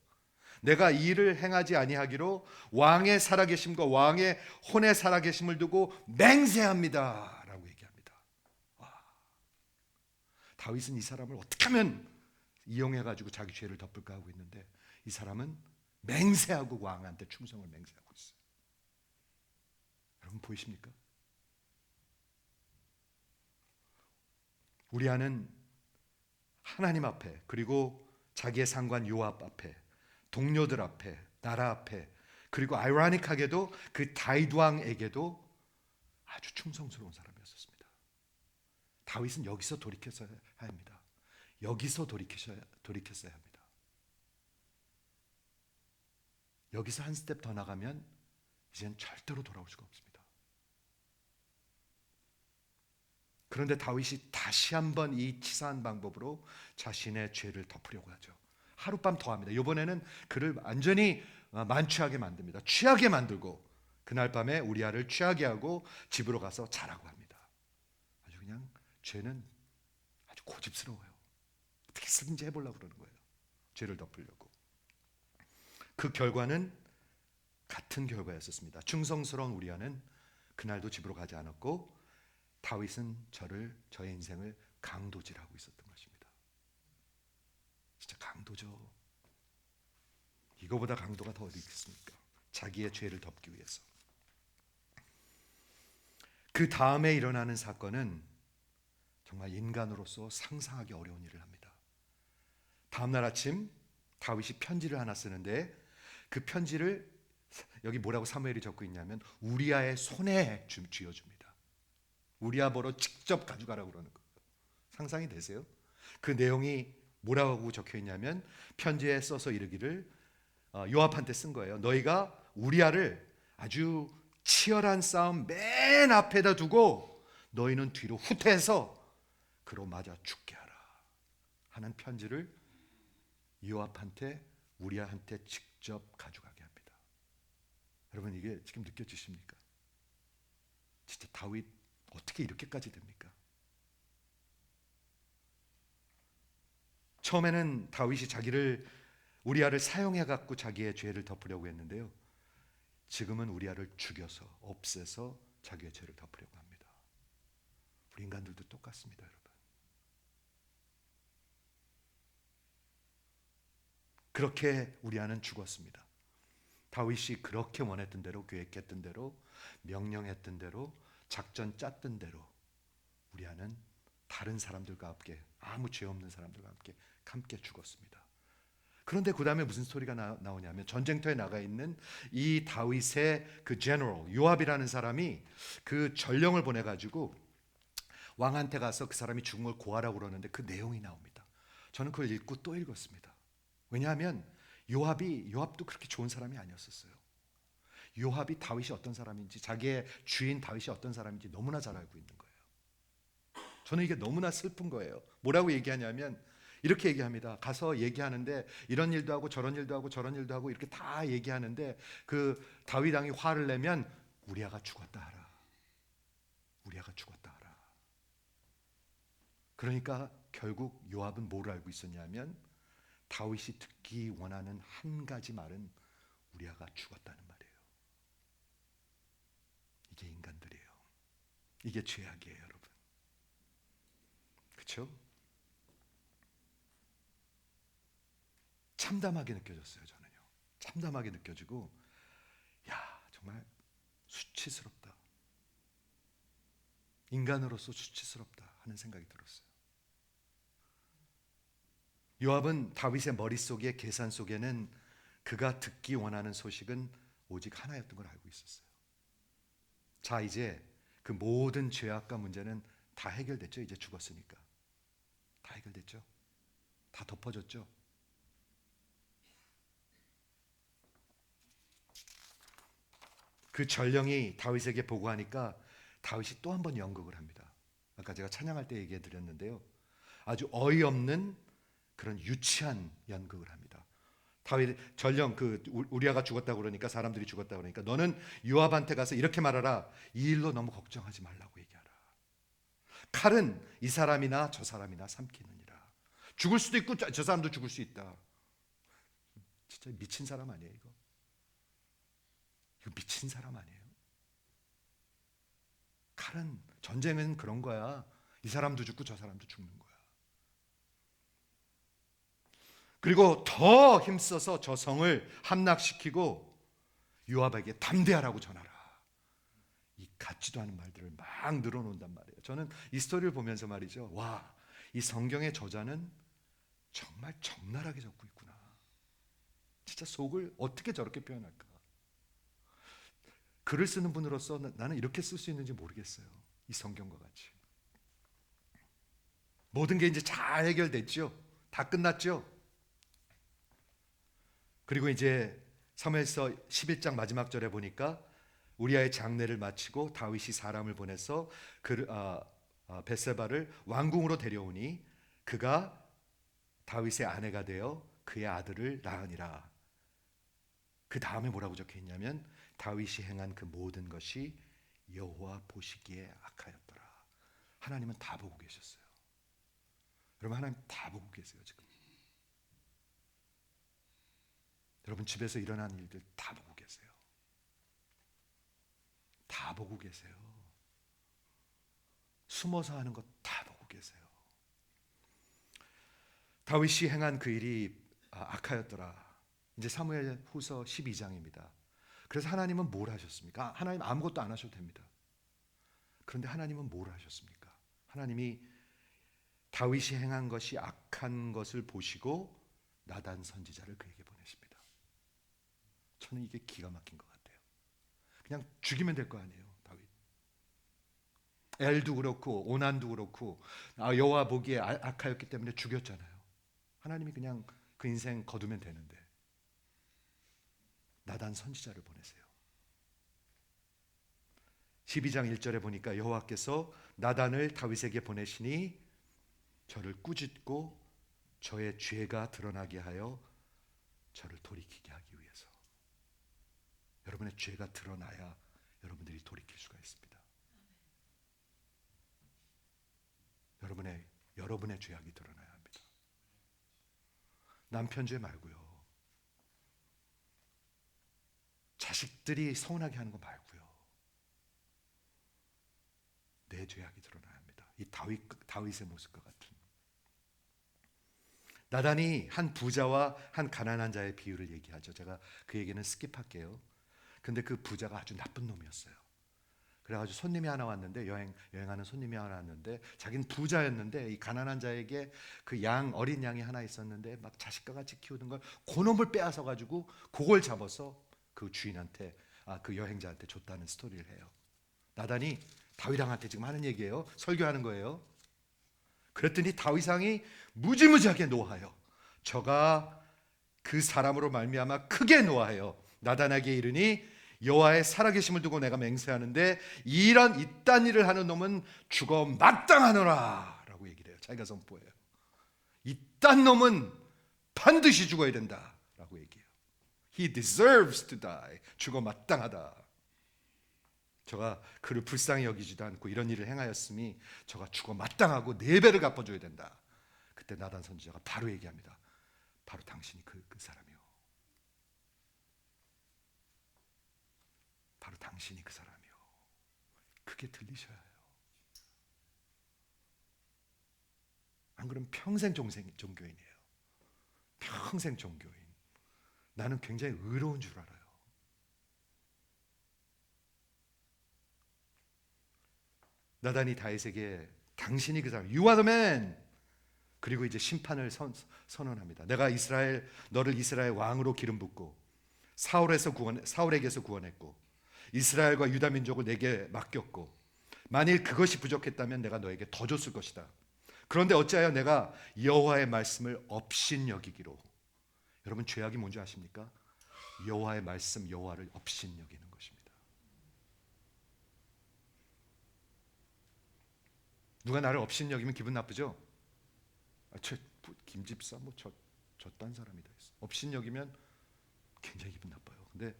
내가 이 일을 행하지 아니하기로 왕의 살아계심과 왕의 혼의 살아계심을 두고 맹세합니다 라고 얘기합니다. 다윗은 이 사람을 어떻게 하면 이용해가지고 자기 죄를 덮을까 하고 있는데 이 사람은 맹세하고 왕한테 충성을 맹세하고 있어요. 여러분 보이십니까? 우리아는 하나님 앞에 그리고 자기의 상관 요압 앞에 동료들 앞에 나라 앞에 그리고 아이러니하게도 그 다윗 왕에게도 아주 충성스러운 사람이었습니다. 다윗은 여기서 돌이켰어야 합니다. 여기서 돌이켰어야 합니다. 여기서 한 스텝 더 나가면 이젠 절대로 돌아올 수가 없습니다. 그런데 다윗이 다시 한번 이 치사한 방법으로 자신의 죄를 덮으려고 하죠. 하룻밤 더 합니다. 이번에는 그를 완전히 만취하게 만듭니다. 취하게 만들고 그날 밤에 우리아를 취하게 하고 집으로 가서 자라고 합니다. 아주 그냥 죄는 아주 고집스러워요. 어떻게 쓰든지 해보려고 그러는 거예요. 죄를 덮으려고. 그 결과는 같은 결과였었습니다. 충성스러운 우리아는 그날도 집으로 가지 않았고 다윗은 저의 인생을 강도질하고 있었던 것입니다. 진짜 강도죠. 이거보다 강도가 더 어디 있겠습니까? 자기의 죄를 덮기 위해서. 그 다음에 일어나는 사건은 정말 인간으로서 상상하기 어려운 일을 합니다. 다음날 아침 다윗이 편지를 하나 쓰는데 그 편지를 여기 뭐라고 사무엘이 적고 있냐면 우리아의 손에 쥐어줍니다. 우리아 보러 직접 가져가라고 그러는 거예요. 상상이 되세요? 그 내용이 뭐라고 적혀 있냐면 편지에 써서 이르기를 요압한테 쓴 거예요. 너희가 우리아를 아주 치열한 싸움 맨 앞에다 두고 너희는 뒤로 후퇴해서 그로 맞아 죽게 하라 하는 편지를 요압한테 우리아한테 직접 가져가게 합니다. 여러분 이게 지금 느껴지십니까? 진짜 다윗 어떻게 이렇게까지 됩니까? 처음에는 다윗이 자기를 우리아를 사용해 갖고 자기의 죄를 덮으려고 했는데요. 지금은 우리아를 죽여서 없애서 자기의 죄를 덮으려고 합니다. 우리 인간들도 똑같습니다, 여러분. 그렇게 우리아는 죽었습니다. 다윗이 그렇게 원했던 대로, 계획했던 대로, 명령했던 대로, 작전 짰던 대로 우리아는 다른 사람들과 함께, 아무 죄 없는 사람들과 함께 죽었습니다. 그런데 그 다음에 무슨 스토리가 나오냐면, 전쟁터에 나가 있는 이 다윗의 그 제너럴 요압이라는 사람이 그 전령을 보내가지고 왕한테 가서 그 사람이 죽은 걸 고하라고 그러는데 그 내용이 나옵니다. 저는 그걸 읽고 또 읽었습니다. 왜냐하면 요압도 그렇게 좋은 사람이 아니었었어요. 요압이 다윗이 어떤 사람인지, 자기의 주인 다윗이 어떤 사람인지 너무나 잘 알고 있는 거예요. 저는 이게 너무나 슬픈 거예요. 뭐라고 얘기하냐면 이렇게 얘기합니다. 가서 얘기하는데 이런 일도 하고 저런 일도 하고 저런 일도 하고 이렇게 다 얘기하는데 그 다윗 왕이 화를 내면 우리아가 죽었다 하라. 우리아가 죽었다 하라. 그러니까 결국 요압은 뭘 알고 있었냐면 다윗이 듣기 원하는 한 가지 말은 우리아가 죽었다는 말이에요. 이게 인간들이에요. 이게 죄악이에요, 여러분. 그렇죠? 참담하게 느껴졌어요, 저는요. 참담하게 느껴지고, 야, 정말 수치스럽다. 인간으로서 수치스럽다 하는 생각이 들었어요. 요압은 다윗의 머릿속에, 계산 속에는 그가 듣기 원하는 소식은 오직 하나였던 걸 알고 있었어요. 자, 이제 그 모든 죄악과 문제는 다 해결됐죠. 이제 죽었으니까 다 해결됐죠. 다 덮어졌죠. 그 전령이 다윗에게 보고하니까 다윗이 또 한 번 연극을 합니다. 아까 제가 찬양할 때 얘기해 드렸는데요. 아주 어이없는 그런 유치한 연극을 합니다. 다윗 전령 그 우리아가 죽었다고 그러니까, 사람들이 죽었다고 그러니까 너는 요압한테 가서 이렇게 말하라. 이 일로 너무 걱정하지 말라고 얘기하라. 칼은 이 사람이나 저 사람이나 삼키느니라. 죽을 수도 있고 저 사람도 죽을 수 있다. 진짜 미친 사람 아니에요, 이거? 이거 미친 사람 아니에요? 칼은, 전쟁은 그런 거야. 이 사람도 죽고 저 사람도 죽는 거야. 그리고 더 힘써서 저 성을 함락시키고 요압에게 담대하라고 전하라. 이 같지도 않은 말들을 막 늘어놓는단 말이에요. 저는 이 스토리를 보면서 말이죠. 와, 이 성경의 저자는 정말 적나라하게 적고 있구나. 진짜 속을 어떻게 저렇게 표현할까? 글을 쓰는 분으로서 나는 이렇게 쓸 수 있는지 모르겠어요. 이 성경과 같이. 모든 게 이제 잘 해결됐죠. 다 끝났죠. 그리고 이제 사무엘서 11장 마지막 절에 보니까 우리아의 장례를 마치고 다윗이 사람을 보내서 벳세바를 왕궁으로 데려오니 그가 다윗의 아내가 되어 그의 아들을 낳으니라. 그 다음에 뭐라고 적혀 있냐면 다윗이 행한 그 모든 것이 여호와 보시기에 악하였더라. 하나님은 다 보고 계셨어요. 여러분, 하나님 다 보고 계세요. 지금 여러분 집에서 일어난 일들 다 보고 계세요. 다 보고 계세요. 숨어서 하는 것 다 보고 계세요. 다윗이 행한 그 일이 악하였더라. 이제 사무엘 후서 12장입니다. 그래서 하나님은 뭘 하셨습니까? 하나님 아무것도 안 하셔도 됩니다. 그런데 하나님은 뭘 하셨습니까? 하나님이 다윗이 행한 것이 악한 것을 보시고 나단 선지자를 그에게 보내십니다. 저는 이게 기가 막힌 것 같아요. 그냥 죽이면 될 거 아니에요, 다윗. 엘도 그렇고 오난도 그렇고 여호와 보기에 악하였기 때문에 죽였잖아요. 하나님이 그냥 그 인생 거두면 되는데 나단 선지자를 보내세요. 12장 1절에 보니까 여호와께서 나단을 다윗에게 보내시니 저를 꾸짖고 저의 죄가 드러나게 하여 저를 돌이키게 하기 위해서. 여러분의 죄가 드러나야 여러분들이 돌이킬 수가 있습니다. 여러분의 죄악이 드러나야 합니다. 남편 죄 말고요. 자식들이 서운하게 하는 거 말고요. 내 죄악이 드러나야 합니다. 이 다윗의 모습과 같은. 나단이 한 부자와 한 가난한 자의 비유를 얘기하죠. 제가 그 얘기는 스킵할게요. 근데 그 부자가 아주 나쁜 놈이었어요. 그래가지고 손님이 하나 왔는데 여행하는 손님이 하나 왔는데 자기는 부자였는데 이 가난한 자에게 그 어린 양이 하나 있었는데 막 자식과 같이 키우던 걸 그놈을 빼앗아 가지고 그걸 잡아서 그 주인한테 그 여행자한테 줬다는 스토리를 해요. 나단이 다윗왕한테 지금 하는 얘기예요. 설교하는 거예요. 그랬더니 다윗왕이 무지무지하게 노하여 저가 그 사람으로 말미암아 크게 노하여 나단에게 이르니 여호와의 살아계심을 두고 내가 맹세하는데 이딴 일을 하는 놈은 죽어 마땅하노라 라고 얘기를 해요. 자기가 선포해요. 이딴 놈은 반드시 죽어야 된다 라고 얘기해요. He deserves to die. 죽어 마땅하다. 저가 그를 불쌍히 여기지도 않고 이런 일을 행하였으니 저가 죽어 마땅하고 4배를 갚아줘야 된다. 그때 나단 선지자가 바로 얘기합니다. 바로 당신이 그 사람이요. 바로 당신이 그 사람이요. 그게 들리셔야 해요. 안 그러면 평생 종교인이에요. 평생 종교인. 나는 굉장히 의로운 줄 알아요. 나단이 다윗에게 당신이 그 사람, You are the man. 그리고 이제 심판을 선언합니다. 내가 너를 이스라엘 왕으로 기름 붓고 사울에게서 구원했고 이스라엘과 유다 민족을 내게 맡겼고 만일 그것이 부족했다면 내가 너에게 더 줬을 것이다. 그런데 어찌하여 내가 여호와의 말씀을 업신여기기로. 여러분 죄악이 뭔지 아십니까? 여호와의 말씀, 여호와를 업신여기는 것입니다. 누가 나를 업신여기면 기분 나쁘죠? 김집사 저딴 사람이다. 업신여기면 굉장히 기분 나빠요. 근데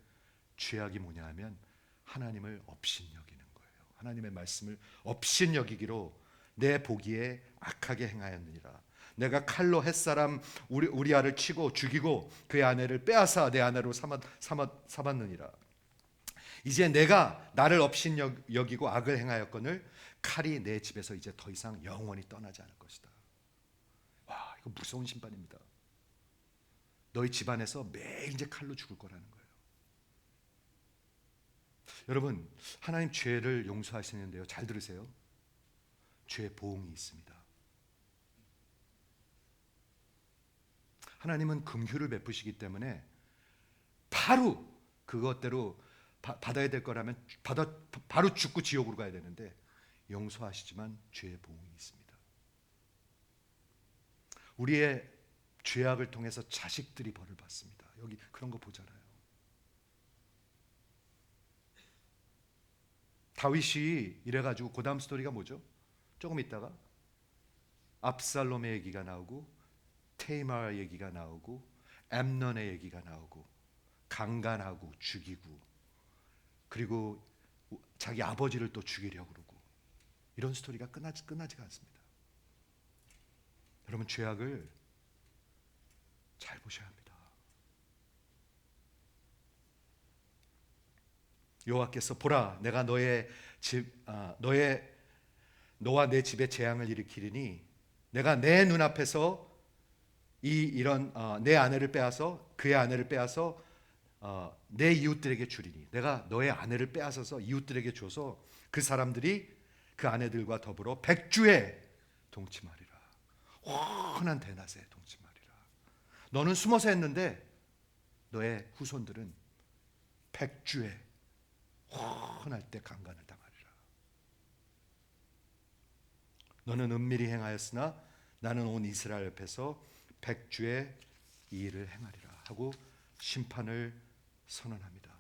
죄악이 뭐냐 하면 하나님을 업신여기는 거예요. 하나님의 말씀을 업신여기기로 내 보기에 악하게 행하였느니라. 내가 칼로 햇사람 우리아를 치고 죽이고 그의 아내를 빼앗아 내 아내로 삼았느니라. 이제 내가 나를 업신여기고 악을 행하였거늘 칼이 내 집에서 이제 더 이상 영원히 떠나지 않을 것이다. 와, 이거 무서운 심판입니다. 너희 집안에서 매일 이제 칼로 죽을 거라는 거예요. 여러분, 하나님 죄를 용서하시는데요. 잘 들으세요. 죄 보응이 있습니다. 하나님은 긍휼을 베푸시기 때문에 바로 그것대로 받아야 될 거라면 바로 죽고 지옥으로 가야 되는데 용서하시지만 죄의 보응이 있습니다. 우리의 죄악을 통해서 자식들이 벌을 받습니다. 여기 그런 거 보잖아요. 다윗이 이래가지고 그 다음 스토리가 뭐죠? 조금 있다가 압살롬의 얘기가 나오고 테이마의 얘기가 나오고 암논의 얘기가 나오고 강간하고 죽이고 그리고 자기 아버지를 또 죽이려고 그러고 이런 스토리가 끝나지가 않습니다. 여러분 죄악을 잘 보셔야 합니다. 여호와께서 보라 내가 너와 내 집에 재앙을 일으키리니 내가 내 눈앞에서 내 아내를 빼앗아 그의 아내를 빼앗아 내 이웃들에게 주리니 내가 너의 아내를 빼앗아서 이웃들에게 줘서 그 사람들이 그 아내들과 더불어 백주에 동침하리라. 훤한 대낮에 동침하리라. 너는 숨어서 했는데 너의 후손들은 백주에 훤할 때 강간을 당하리라. 너는 은밀히 행하였으나 나는 온 이스라엘 앞에서 백주에 이 일을 행하리라 하고 심판을 선언합니다.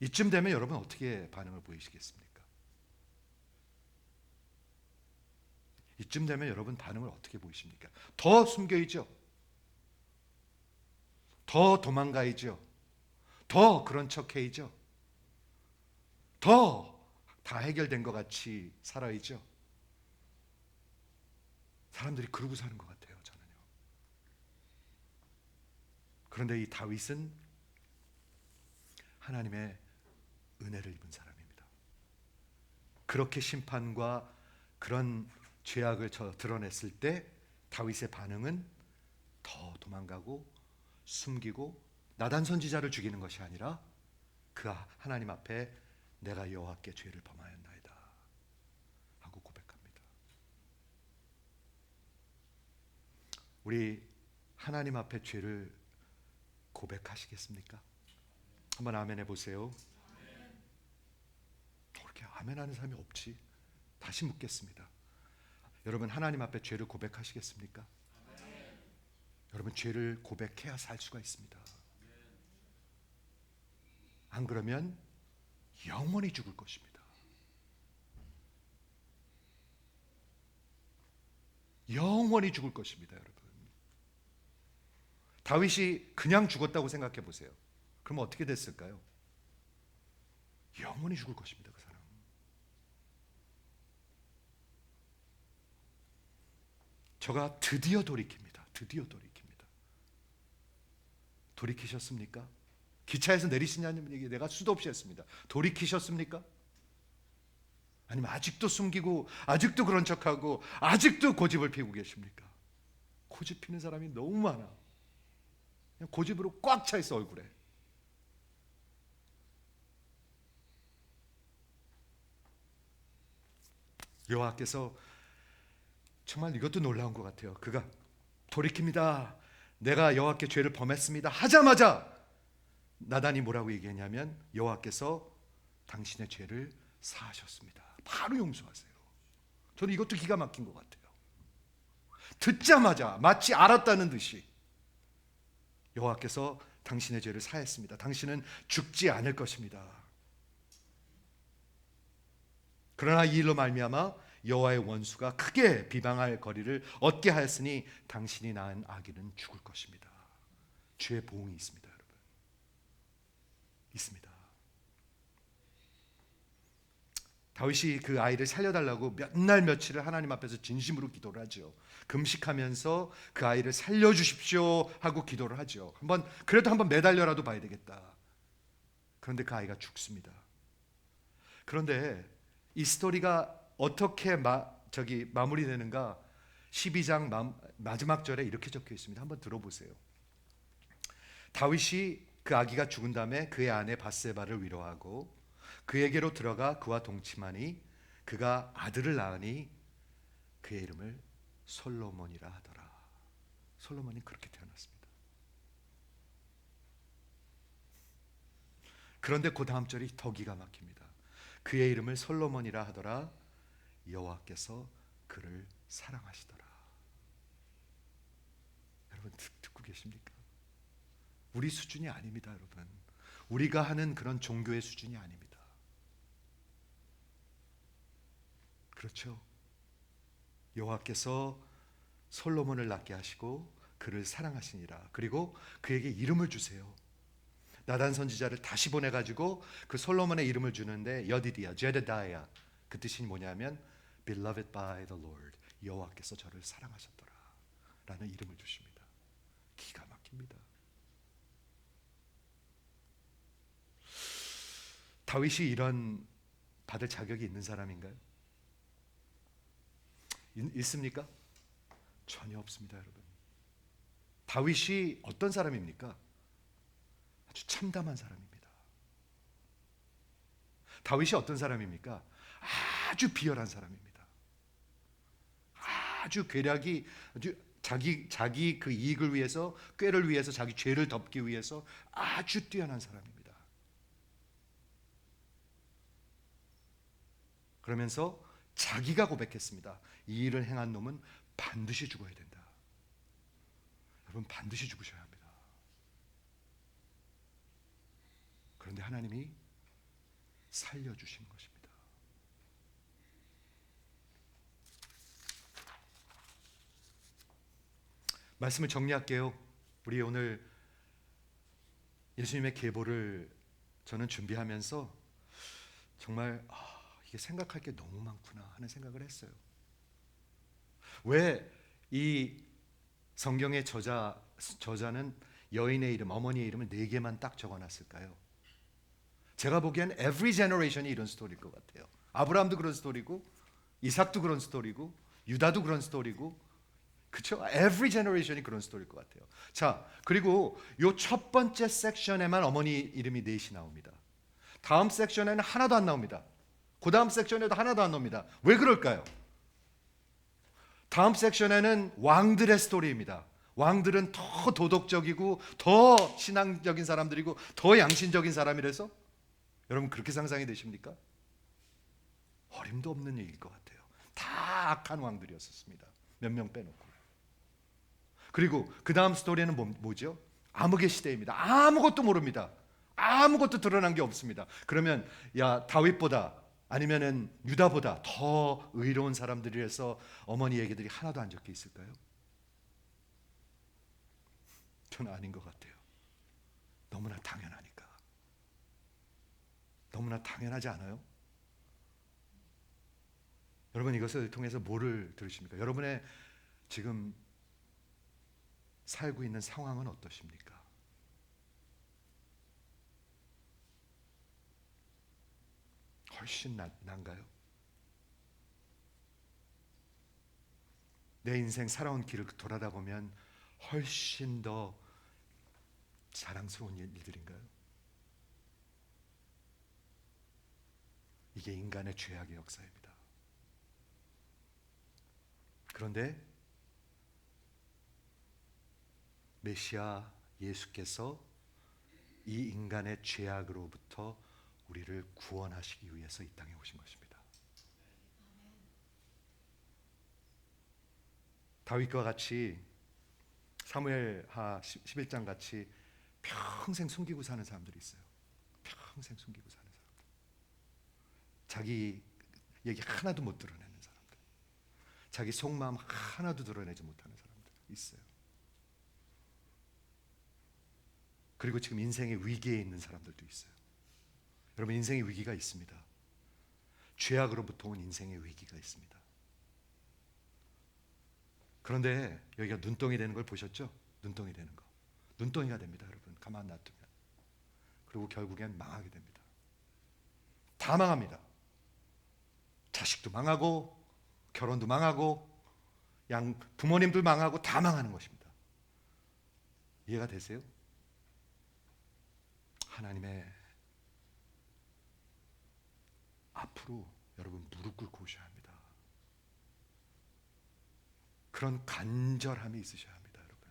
이쯤 되면 여러분 어떻게 반응을 보이시겠습니까? 이쯤 되면 여러분 반응을 어떻게 보이십니까? 더 숨겨있죠? 더 도망가이죠? 더 그런 척해이죠? 더 다 해결된 것 같이 살아이죠? 사람들이 그러고 사는 것 같아요, 저는요. 그런데 이 다윗은 하나님의 은혜를 입은 사람입니다. 그렇게 심판과 그런 죄악을 드러냈을 때 다윗의 반응은 더 도망가고 숨기고 나단 선지자를 죽이는 것이 아니라 그 하나님 앞에 내가 여호와께 죄를 범하였나이다 하고 고백합니다. 우리 하나님 앞에 죄를 고백하시겠습니까? 한번 아멘 해보세요. 그렇게 아멘 하는 사람이 없지. 다시 묻겠습니다. 여러분 하나님 앞에 죄를 고백하시겠습니까? 여러분 죄를 고백해야 살 수가 있습니다. 안 그러면 영원히 죽을 것입니다. 영원히 죽을 것입니다, 여러분. 다윗이 그냥 죽었다고 생각해 보세요. 그럼 어떻게 됐을까요? 영원히 죽을 것입니다, 그 사람. 저가 드디어 돌이킵니다. 드디어 돌이킵니다. 돌이키셨습니까? 기차에서 내리시냐는 얘기 내가 수도 없이 했습니다. 돌이키셨습니까? 아니면 아직도 숨기고 아직도 그런 척하고 아직도 고집을 피우고 계십니까? 고집 피는 사람이 너무 많아. 그냥 고집으로 꽉 차 있어 얼굴에. 여호와께서 정말 이것도 놀라운 것 같아요. 그가 돌이킵니다. 내가 여호와께 죄를 범했습니다. 하자마자 나단이 뭐라고 얘기했냐면 여호와께서 당신의 죄를 사하셨습니다. 바로 용서하세요. 저는 이것도 기가 막힌 것 같아요. 듣자마자 마치 알았다는 듯이 여호와께서 당신의 죄를 사했습니다. 당신은 죽지 않을 것입니다. 그러나 이 일로 말미암아 여호와의 원수가 크게 비방할 거리를 얻게 하였으니 당신이 낳은 아기는 죽을 것입니다. 죄의 보응이 있습니다, 여러분. 있습니다. 다윗이 그 아이를 살려달라고 몇 날 며칠을 하나님 앞에서 진심으로 기도를 하죠. 금식하면서 그 아이를 살려주십시오 하고 기도를 하죠. 그래도 한번 매달려라도 봐야 되겠다. 그런데 그 아이가 죽습니다. 그런데 이 스토리가 어떻게 마무리되는가? 12장 마지막 절에 이렇게 적혀 있습니다. 한번 들어보세요. 다윗이 그 아기가 죽은 다음에 그의 아내 밧세바를 위로하고 그에게로 들어가 그와 동침하니 그가 아들을 낳으니 그의 이름을 솔로몬이라 하더라. 솔로몬이 그렇게 태어났습니다. 그런데 그 다음 절이 더 기가 막힙니다. 그의 이름을 솔로몬이라 하더라. 여호와께서 그를 사랑하시더라. 여러분 듣고 계십니까? 우리 수준이 아닙니다, 여러분. 우리가 하는 그런 종교의 수준이 아닙니다. 그렇죠? 여호와께서 솔로몬을 낳게 하시고 그를 사랑하시니라. 그리고 그에게 이름을 주세요. 나단 선지자를 다시 보내가지고 그 솔로몬의 이름을 주는데 여디디야, 제데다야. 그 뜻이 뭐냐면 Beloved by the Lord. 여호와께서 저를 사랑하셨더라 라는 이름을 주십니다. 기가 막힙니다. 다윗이 이런 받을 자격이 있는 사람인가요? 있습니까? 전혀 없습니다, 여러분. 다윗이 어떤 사람입니까? 아주 참담한 사람입니다. 다윗이 어떤 사람입니까? 아주 비열한 사람입니다. 아주 괴력이 아주 자기 그 이익을 위해서, 꾀를 위해서, 자기 죄를 덮기 위해서 아주 뛰어난 사람입니다. 그러면서 자기가 고백했습니다. 이 일을 행한 놈은 반드시 죽어야 된다. 여러분 반드시 죽으셔야 합니다. 그런데 하나님이 살려주신 것입니다. 말씀을 정리할게요. 우리 오늘 예수님의 계보를 저는 준비하면서 정말 이게 생각할 게 너무 많구나 하는 생각을 했어요. 왜 이 성경의 저자는 여인의 이름, 어머니의 이름을 4개만 딱 적어놨을까요? 제가 보기엔 every generation이 이런 스토리일 것 같아요. 아브라함도 그런 스토리고, 이삭도 그런 스토리고, 유다도 그런 스토리고, 그렇죠? every generation이 그런 스토리일 것 같아요. 자, 그리고 요 첫 번째 섹션에만 어머니 이름이 4이 나옵니다. 다음 섹션에는 하나도 안 나옵니다. 그 다음 섹션에도 하나도 안 나옵니다. 왜 그럴까요? 다음 섹션에는 왕들의 스토리입니다. 왕들은 더 도덕적이고 더 신앙적인 사람들이고 더 양심적인 사람이라서, 여러분 그렇게 상상이 되십니까? 어림도 없는 얘기일 것 같아요. 다 악한 왕들이었습니다. 몇 명 빼놓고. 그리고 그 다음 스토리는 뭐죠? 암흑의 시대입니다. 아무것도 모릅니다. 아무것도 드러난 게 없습니다. 그러면 야, 다윗보다 아니면은 유다보다 더 의로운 사람들이라서 어머니 얘기들이 하나도 안 적혀 있을까요? 저는 아닌 것 같아요. 너무나 당연하니까. 너무나 당연하지 않아요? 여러분 이것을 통해서 뭐를 들으십니까? 여러분의 지금 살고 있는 상황은 어떠십니까? 훨씬 난가요? 내 인생 살아온 길을 돌아다 보면 훨씬 더 자랑스러운 일들인가요? 이게 인간의 죄악의 역사입니다. 그런데 메시아 예수께서 이 인간의 죄악으로부터 우리를 구원하시기 위해서 이 땅에 오신 것입니다. 다윗과 같이 사무엘하 11장 같이 평생 숨기고 사는 사람들이 있어요. 평생 숨기고 사는 사람들. 자기 얘기 하나도 못 드러내는 사람들. 자기 속마음 하나도 드러내지 못하는 사람들 있어요. 그리고 지금 인생의 위기에 있는 사람들도 있어요. 여러분 인생의 위기가 있습니다. 죄악으로부터 온 인생의 위기가 있습니다. 그런데 여기가 눈덩이 되는 걸 보셨죠? 눈덩이 되는 거. 눈덩이가 됩니다, 여러분. 가만 놔두면. 그리고 결국엔 망하게 됩니다. 다 망합니다. 자식도 망하고 결혼도 망하고 부모님도 망하고 다 망하는 것입니다. 이해가 되세요? 하나님의 앞으로 여러분 무릎 꿇고 오셔야 합니다. 그런 간절함이 있으셔야 합니다, 여러분.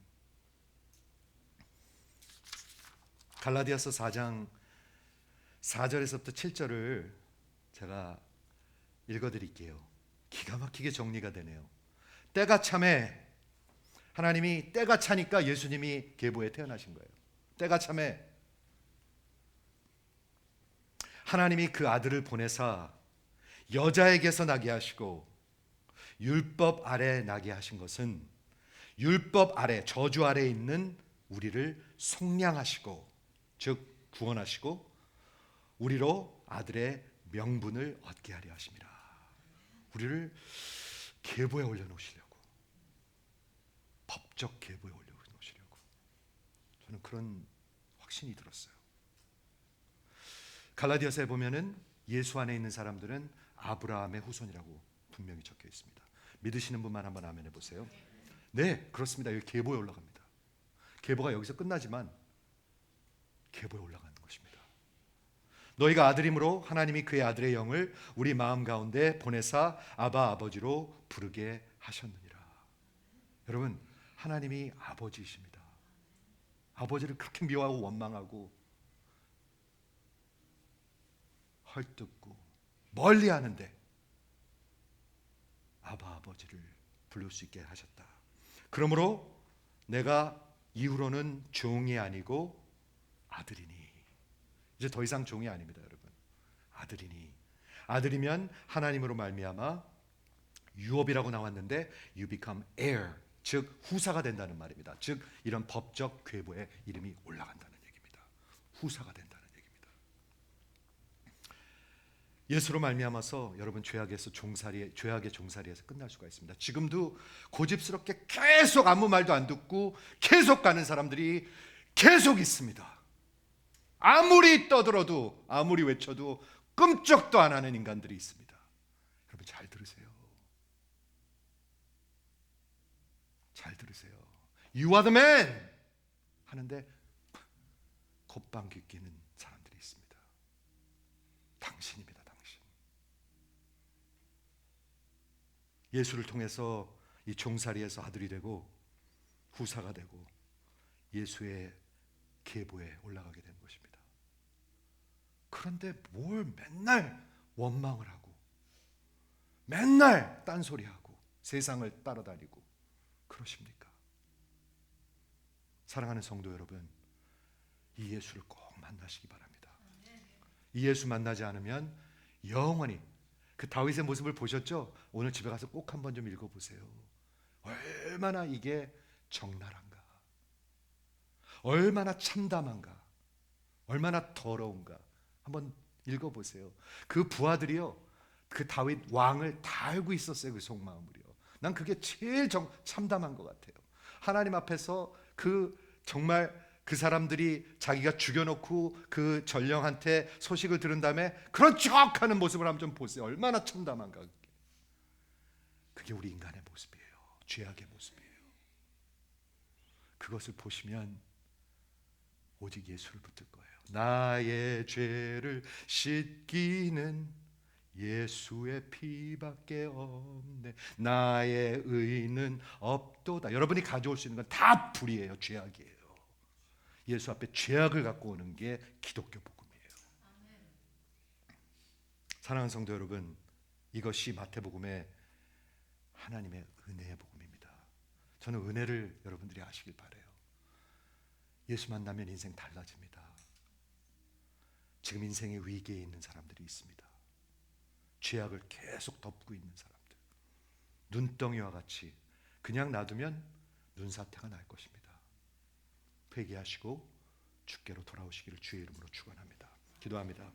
갈라디아서 4장 4절에서부터 7절을 제가 읽어드릴게요. 기가 막히게 정리가 되네요. 때가 참에, 하나님이 때가 차니까 예수님이 계보에 태어나신 거예요. 때가 참에 하나님이 그 아들을 보내사 여자에게서 나게 하시고 율법 아래 나게 하신 것은 율법 아래, 저주 아래 있는 우리를 속량하시고, 즉 구원하시고 우리로 아들의 명분을 얻게 하려 하심이라. 우리를 계보에 올려놓으시려고, 법적 계보에 올려놓으시려고, 저는 그런 확신이 들었어요. 갈라디아서에 보면은 예수 안에 있는 사람들은 아브라함의 후손이라고 분명히 적혀 있습니다. 믿으시는 분만 한번 아멘 해보세요. 네, 그렇습니다. 여기 계보에 올라갑니다. 계보가 여기서 끝나지만 계보에 올라가는 것입니다. 너희가 아들이므로 하나님이 그의 아들의 영을 우리 마음 가운데 보내사 아바 아버지로 부르게 하셨느니라. 여러분, 하나님이 아버지이십니다. 아버지를 그렇게 미워하고 원망하고 헐뜯고 멀리 하는데 아버지를 부를 수 있게 하셨다. 그러므로 내가 이후로는 종이 아니고 아들이니. 이제 더 이상 종이 아닙니다, 여러분. 아들이니. 아들이면 하나님으로 말미암아 유업이라고 나왔는데 you become heir, 즉 후사가 된다는 말입니다. 즉 이런 법적 계보에 이름이 올라간다는 얘기입니다. 후사가 된다는 얘기입니다. 예수로 말미암아서 여러분 죄악의 종살이에서 끝날 수가 있습니다. 지금도 고집스럽게 계속 아무 말도 안 듣고 계속 가는 사람들이 계속 있습니다. 아무리 떠들어도 아무리 외쳐도 끔찍도 안 하는 인간들이 있습니다. 여러분 잘 들으세요. 잘 들으세요. You are the man 하는데 겉방귀 뀌는 사람들이 있습니다. 당신입니다. 당신. 예수를 통해서 이 종살이에서 아들이 되고 후사가 되고 예수의 계보에 올라가게 된 것입니다. 그런데 뭘 맨날 원망을 하고 맨날 딴소리하고 세상을 따라다니고 그러십니까? 사랑하는 성도 여러분, 이 예수를 꼭 만나시기 바랍니다. 이 예수 만나지 않으면 영원히 그 다윗의 모습을 보셨죠? 오늘 집에 가서 꼭 한번 좀 읽어보세요. 얼마나 이게 적나라한가, 얼마나 참담한가, 얼마나 더러운가 한번 읽어보세요. 그 부하들이요, 그 다윗 왕을 다 알고 있었어요. 그 속마음을요. 난 그게 제일 참담한 것 같아요. 하나님 앞에서 정말 그 사람들이 자기가 죽여놓고 그 전령한테 소식을 들은 다음에 그런 척하는 모습을 한번 좀 보세요. 얼마나 참담한가. 그게 우리 인간의 모습이에요. 죄악의 모습이에요. 그것을 보시면 오직 예수를 붙들 거예요. 나의 죄를 씻기는 예수의 피밖에 없네. 나의 의는 없도다. 여러분이 가져올 수 있는 건 다 불이에요. 죄악이에요. 예수 앞에 죄악을 갖고 오는 게 기독교 복음이에요. 사랑하는 성도 여러분, 이것이 마태복음의 하나님의 은혜의 복음입니다. 저는 은혜를 여러분들이 아시길 바라요. 예수 만나면 인생 달라집니다. 지금 인생의 위기에 있는 사람들이 있습니다. 죄악을 계속 덮고 있는 사람들, 눈덩이와 같이 그냥 놔두면 눈사태가 날 것입니다. 회개하시고 주께로 돌아오시기를 주의 이름으로 축원합니다. 기도합니다.